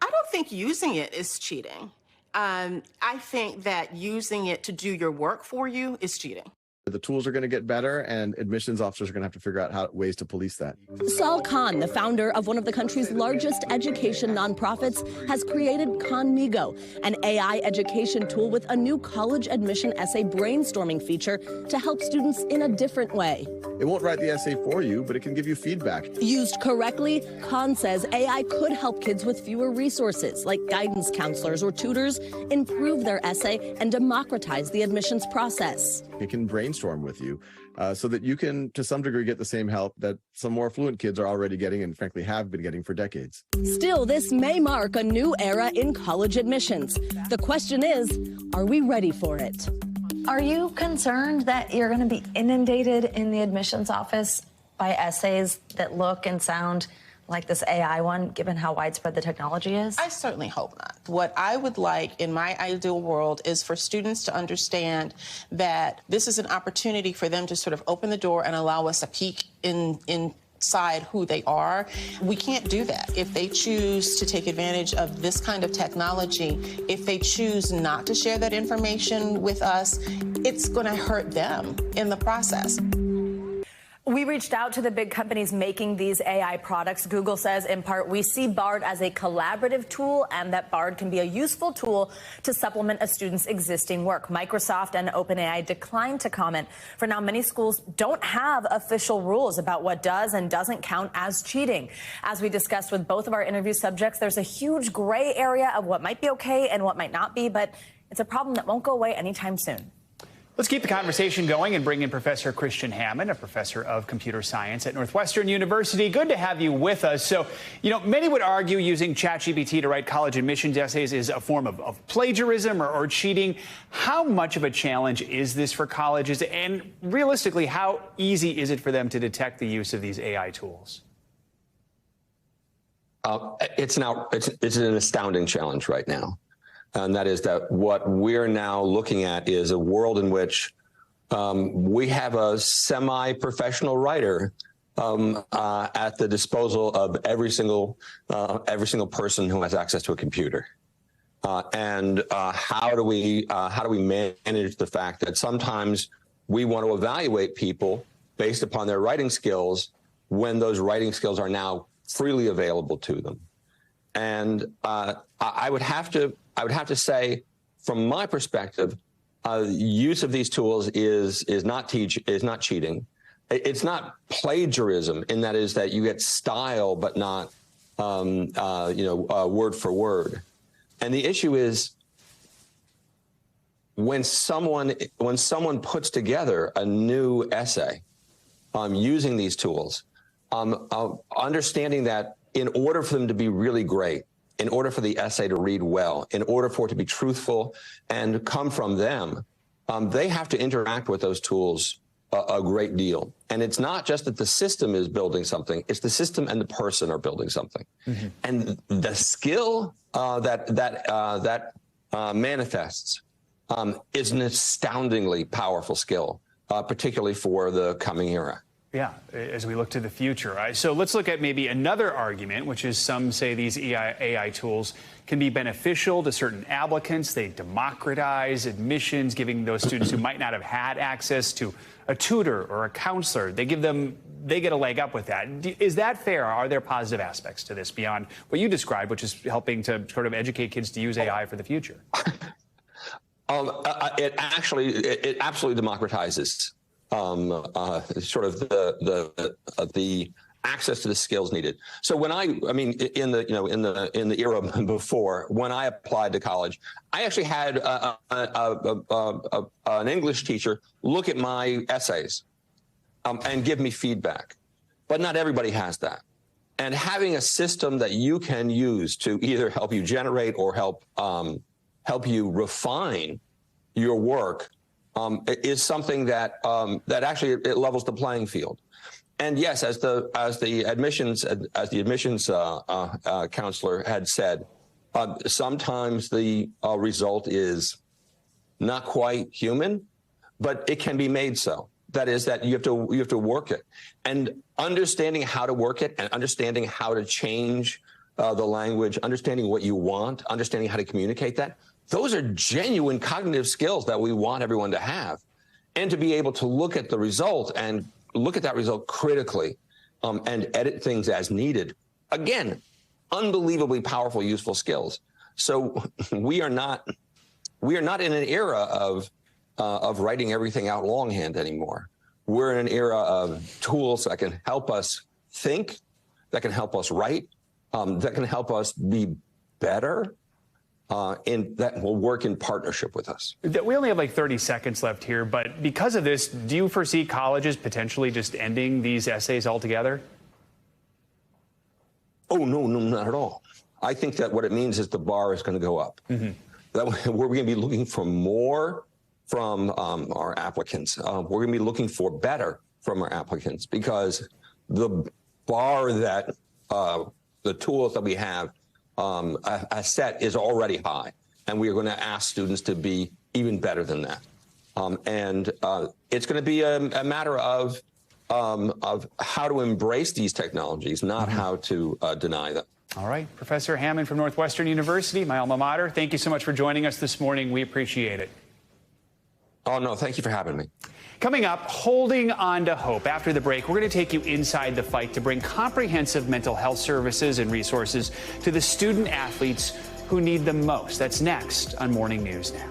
I don't think using it is cheating. I think that using it to do your work for you is cheating. The tools are going to get better, and admissions officers are going to have to figure out ways to police that. Saul Khan, the founder of one of the country's largest education nonprofits, has created Conmigo, an AI education tool with a new college admission essay brainstorming feature to help students in a different way. It won't write the essay for you, but it can give you feedback. Used correctly, Khan says AI could help kids with fewer resources, like guidance counselors or tutors, improve their essay and democratize the admissions process. It can brainstorm with you so that you can, to some degree, get the same help that some more affluent kids are already getting and, frankly, have been getting for decades. Still, this may mark a new era in college admissions. The question is, are we ready for it? Are you concerned that you're going to be inundated in the admissions office by essays that look and sound like this AI one, given how widespread the technology is? I certainly hope not. What I would like in my ideal world is for students to understand that this is an opportunity for them to sort of open the door and allow us a peek inside who they are. We can't do that. If they choose to take advantage of this kind of technology, if they choose not to share that information with us, it's going to hurt them in the process. We reached out to the big companies making these AI products. Google says, in part, we see Bard as a collaborative tool and that Bard can be a useful tool to supplement a student's existing work. Microsoft and OpenAI declined to comment. For now, many schools don't have official rules about what does and doesn't count as cheating. As we discussed with both of our interview subjects, there's a huge gray area of what might be okay and what might not be, but it's a problem that won't go away anytime soon. Let's keep the conversation going and bring in Professor Christian Hammond, a professor of computer science at Northwestern University. Good to have you with us. So, many would argue using ChatGPT to write college admissions essays is a form of plagiarism or cheating. How much of a challenge is this for colleges? And realistically, how easy is it for them to detect the use of these AI tools? It's an astounding challenge right now. And that is that what we're now looking at is a world in which we have a semi-professional writer at the disposal of every single person who has access to a computer. And how do we manage the fact that sometimes we want to evaluate people based upon their writing skills when those writing skills are now freely available to them? And I would have to say, from my perspective, use of these tools is not cheating. It's not plagiarism, in that is that you get style, but not word for word. And the issue is when someone puts together a new essay using these tools, understanding that in order for them to be really great, in order for the essay to read well, in order for it to be truthful and come from them, they have to interact with those tools a great deal. And it's not just that the system is building something, it's the system and the person are building something. Mm-hmm. And the skill that manifests is an astoundingly powerful skill, particularly for the coming era. Yeah, as we look to the future. So let's look at maybe another argument, which is some say these AI tools can be beneficial to certain applicants. They democratize admissions, giving those students who might not have had access to a tutor or a counselor. They get a leg up with that. Is that fair? Are there positive aspects to this beyond what you described, which is helping to sort of educate kids to use AI for the future? It absolutely democratizes sort of the access to the skills needed. So when in the era before, when I applied to college, I actually had an English teacher look at my essays and give me feedback. But not everybody has that. And having a system that you can use to either help you generate or help you refine your work is something that actually it levels the playing field. And yes, as the admissions counselor had said, sometimes the result is not quite human, but it can be made so. That is that you have to work it, and understanding how to work it, and understanding how to change the language, understanding what you want, understanding how to communicate that. Those are genuine cognitive skills that we want everyone to have, and to be able to look at the result and look at that result critically and edit things as needed. Again, unbelievably powerful, useful skills. So we are not in an era of writing everything out longhand anymore. We're in an era of tools that can help us think, that can help us write, that can help us be better, and that will work in partnership with us. We only have like 30 seconds left here, but because of this, do you foresee colleges potentially just ending these essays altogether? Oh, no, not at all. I think that what it means is the bar is going to go up. Mm-hmm. That we're going to be looking for more from our applicants. We're going to be looking for better from our applicants, because the bar that the tools that we have a set is already high, and we are going to ask students to be even better than that. And it's going to be a matter of how to embrace these technologies, not how to deny them. All right. Professor Hammond from Northwestern University, my alma mater, thank you so much for joining us this morning. We appreciate it. Oh, no, thank you for having me. Coming up, holding on to hope. After the break, we're going to take you inside the fight to bring comprehensive mental health services and resources to the student athletes who need them most. That's next on Morning News Now.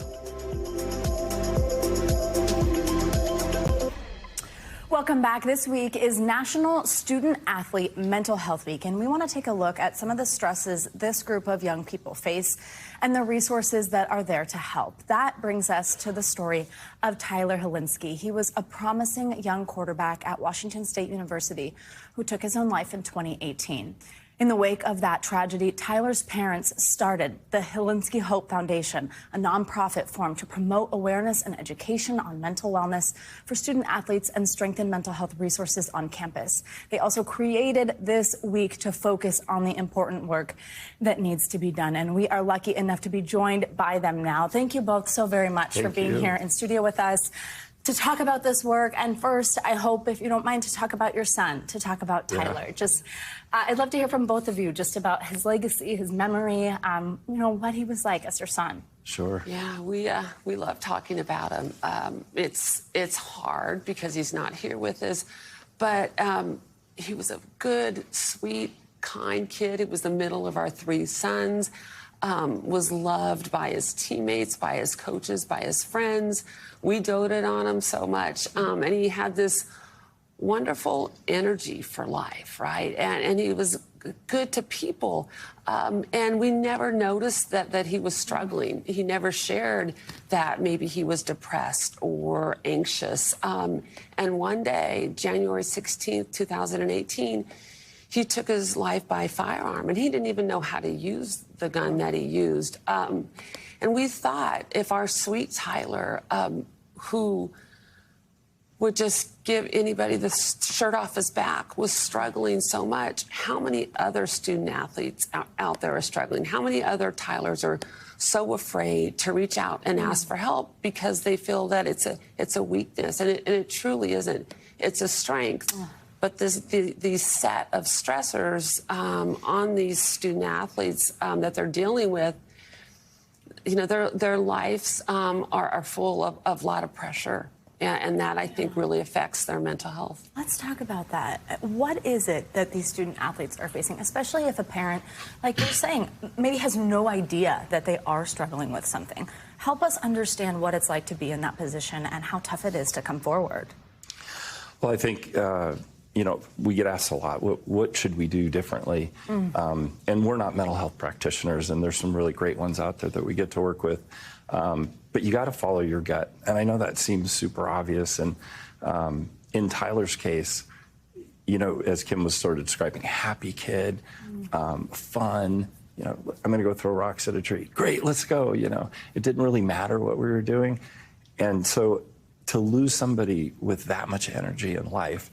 Welcome back. This week is National Student Athlete Mental Health Week, and we want to take a look at some of the stresses this group of young people face and the resources that are there to help. That brings us to the story of Tyler Hilinski. He was a promising young quarterback at Washington State University who took his own life in 2018. In the wake of that tragedy, Tyler's parents started the Hilinski Hope Foundation, a nonprofit formed to promote awareness and education on mental wellness for student athletes and strengthen mental health resources on campus. They also created this week to focus on the important work that needs to be done, and we are lucky enough to be joined by them now. Thank you both so very much for being here in studio with us to talk about this work. And first, I hope, if you don't mind, to talk about your son, to talk about Tyler. Yeah. I'd love to hear from both of you just about his legacy, his memory, what he was like as your son. Sure. Yeah, we love talking about him. It's hard because he's not here with us, but he was a good, sweet, kind kid. He was the middle of our three sons. Was loved by his teammates, by his coaches, by his friends. We doted on him so much. And he had this wonderful energy for life, right? And he was good to people. And we never noticed that he was struggling. He never shared that maybe he was depressed or anxious. And one day, January 16th, 2018, he took his life by firearm, and he didn't even know how to use the gun that he used. And we thought, if our sweet Tyler, who would just give anybody the shirt off his back, was struggling so much, how many other student athletes out there are struggling? How many other Tylers are so afraid to reach out and ask for help because they feel that it's a weakness, and it truly isn't. It's a strength. But these set of stressors on these student athletes that they're dealing with, you know, their lives are full of a lot of pressure. And that, I think, really affects their mental health. Let's talk about that. What is it that these student athletes are facing, especially if a parent, like you're saying, maybe has no idea that they are struggling with something? Help us understand what it's like to be in that position and how tough it is to come forward. Well, I think, you know, we get asked a lot, what should we do differently? And we're not mental health practitioners, and there's some really great ones out there that we get to work with. But you got to follow your gut. And I know that seems super obvious. And in Tyler's case, you know, as Kim was sort of describing, happy kid, fun, you know, I'm going to go throw rocks at a tree. Great, let's go. You know, it didn't really matter what we were doing. And so to lose somebody with that much energy in life,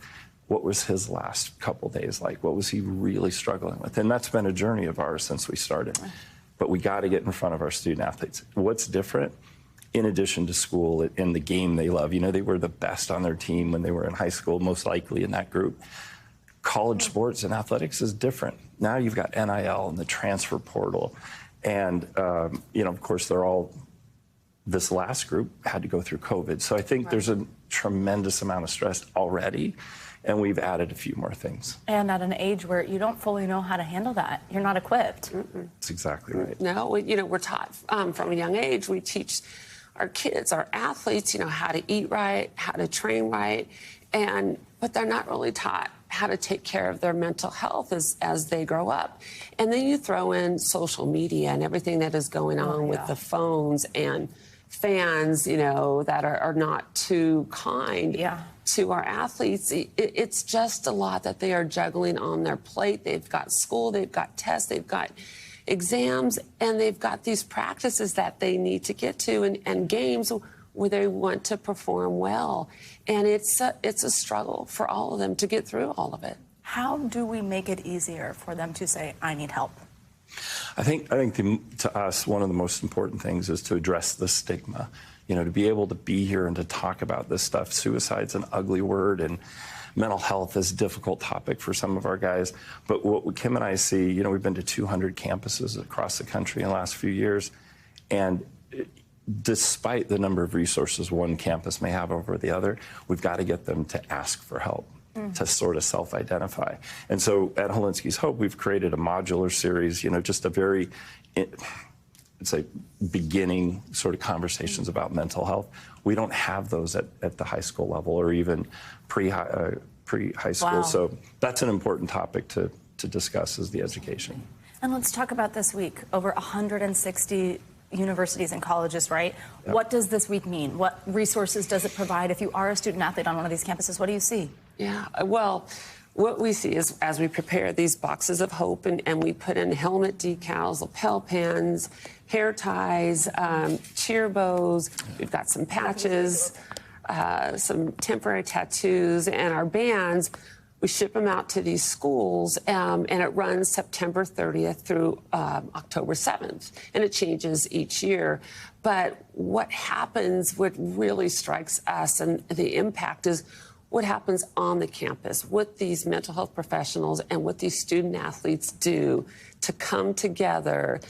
what was his last couple days like? What was he really struggling with? And that's been a journey of ours since we started. But we got to get in front of our student athletes. What's different, in addition to school, in the game they love? You know, they were the best on their team when they were in high school, most likely in that group. College sports and athletics is different. Now you've got NIL and the transfer portal. And, you know, of course, they're all, this last group had to go through COVID. So I think there's a tremendous amount of stress already. And we've added a few more things. And at an age where you don't fully know how to handle that. You're not equipped. That's exactly right. No, you know, we're taught from a young age. We teach our kids, our athletes, you know, how to eat right, how to train right. But they're not really taught how to take care of their mental health as they grow up. And then you throw in social media and everything that is going on with the phones and fans, you know, that are not too kind to our athletes. It's just a lot that they are juggling on their plate. They've got school, they've got tests, they've got exams, and they've got these practices that they need to get to and games where they want to perform well. And it's a struggle for all of them to get through all of it. How do we make it easier for them to say, I need help? I think to us, one of the most important things is to address the stigma. You know, to be able to be here and to talk about this stuff. Suicide's an ugly word, and mental health is a difficult topic for some of our guys. But what Kim and I see, you know, we've been to 200 campuses across the country in the last few years, and despite the number of resources one campus may have over the other, we've got to get them to ask for help, to sort of self-identify. And so at Holinsky's Hope, we've created a modular series, you know, just a very, it's like beginning sort of conversations about mental health. We don't have those at the high school level or even pre-high school. Wow. So that's an important topic to discuss, is the education. And let's talk about this week. Over 160 universities and colleges, right? Yep. What does this week mean? What resources does it provide? If you are a student athlete on one of these campuses, what do you see? Yeah, well, what we see is as we prepare these boxes of hope and we put in helmet decals, lapel pins, hair ties, cheer bows, we've got some patches, some temporary tattoos, and our bands, we ship them out to these schools, and it runs September 30th through October 7th, and it changes each year. But what happens, what really strikes us, and the impact is what happens on the campus, what these mental health professionals and what these student athletes do to come together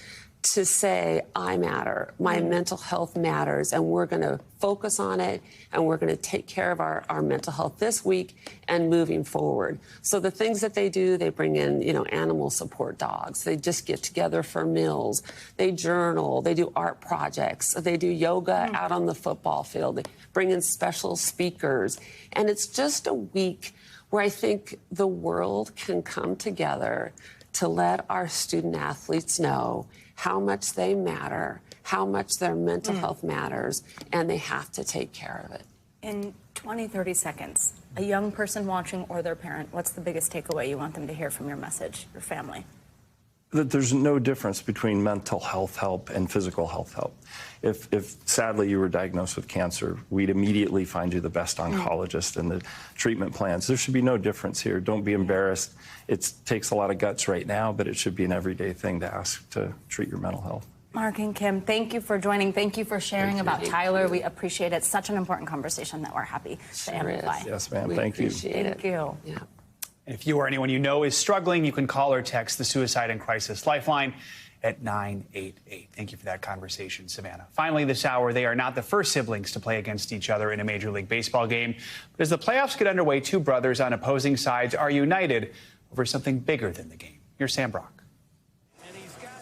to say, I matter, my mental health matters, and we're going to focus on it, and we're going to take care of our mental health this week and moving forward. So the things that they do, they bring in, you know, animal support dogs. They just get together for meals. They journal. They do art projects. They do yoga out on the football field. They bring in special speakers. And it's just a week where I think the world can come together to let our student athletes know how much they matter, how much their mental health matters, and they have to take care of it. In 20, 30 seconds, a young person watching or their parent, what's the biggest takeaway you want them to hear from your message, your family? That there's no difference between mental health help and physical health help. If sadly you were diagnosed with cancer, we'd immediately find you the best oncologist and the treatment plans. There should be no difference here. Don't be embarrassed. It takes a lot of guts right now, but it should be an everyday thing to ask to treat your mental health. Mark and Kim, thank you for joining. Thank you for sharing about Tyler. We appreciate it. Such an important conversation that we're happy to amplify. Yes, ma'am. Thank you. Thank you. Yeah. If you or anyone you know is struggling, you can call or text the Suicide and Crisis Lifeline at 988. Thank you for that conversation, Savannah. Finally, this hour, they are not the first siblings to play against each other in a Major League Baseball game. But as the playoffs get underway, two brothers on opposing sides are united over something bigger than the game. Here's Sam Brock.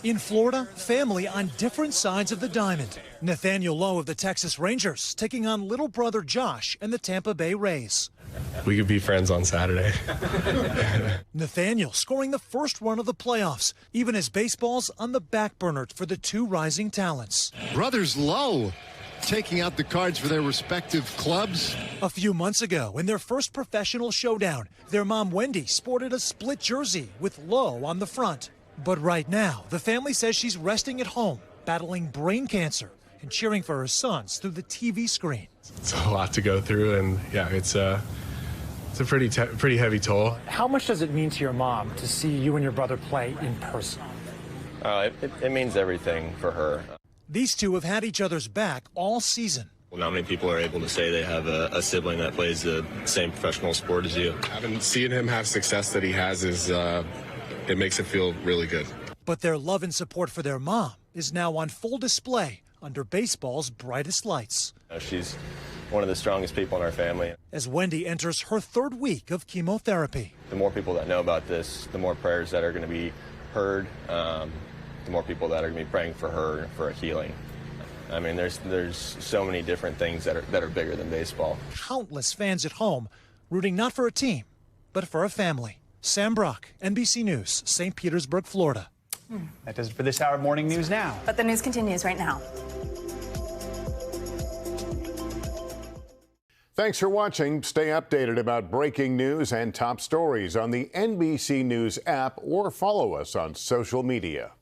In Florida, family on different sides of the diamond. Nathaniel Lowe of the Texas Rangers taking on little brother Josh and the Tampa Bay Rays. We could be friends on Saturday. Nathaniel scoring the first run of the playoffs, even as baseball's on the back burner for the two rising talents. Brothers Lowe taking out the cards for their respective clubs. A few months ago, in their first professional showdown, their mom Wendy sported a split jersey with Lowe on the front. But right now, the family says she's resting at home, battling brain cancer and cheering for her sons through the TV screen. It's a lot to go through, and yeah, it's a pretty heavy toll. How much does it mean to your mom to see you and your brother play in person? It means everything for her. These two have had each other's back all season. Well, not many people are able to say they have a sibling that plays the same professional sport as you. Having seen him have success that he has is it makes it feel really good. But their love and support for their mom is now on full display under baseball's brightest lights. She's one of the strongest people in our family. As Wendy enters her third week of chemotherapy. The more people that know about this, the more prayers that are going to be heard, the more people that are going to be praying for her for a healing. I mean, there's so many different things that are bigger than baseball. Countless fans at home rooting not for a team, but for a family. Sam Brock, NBC News, St. Petersburg, Florida. That does it for this hour of Morning News Now. But the news continues right now. Thanks for watching. Stay updated about breaking news and top stories on the NBC News app or follow us on social media.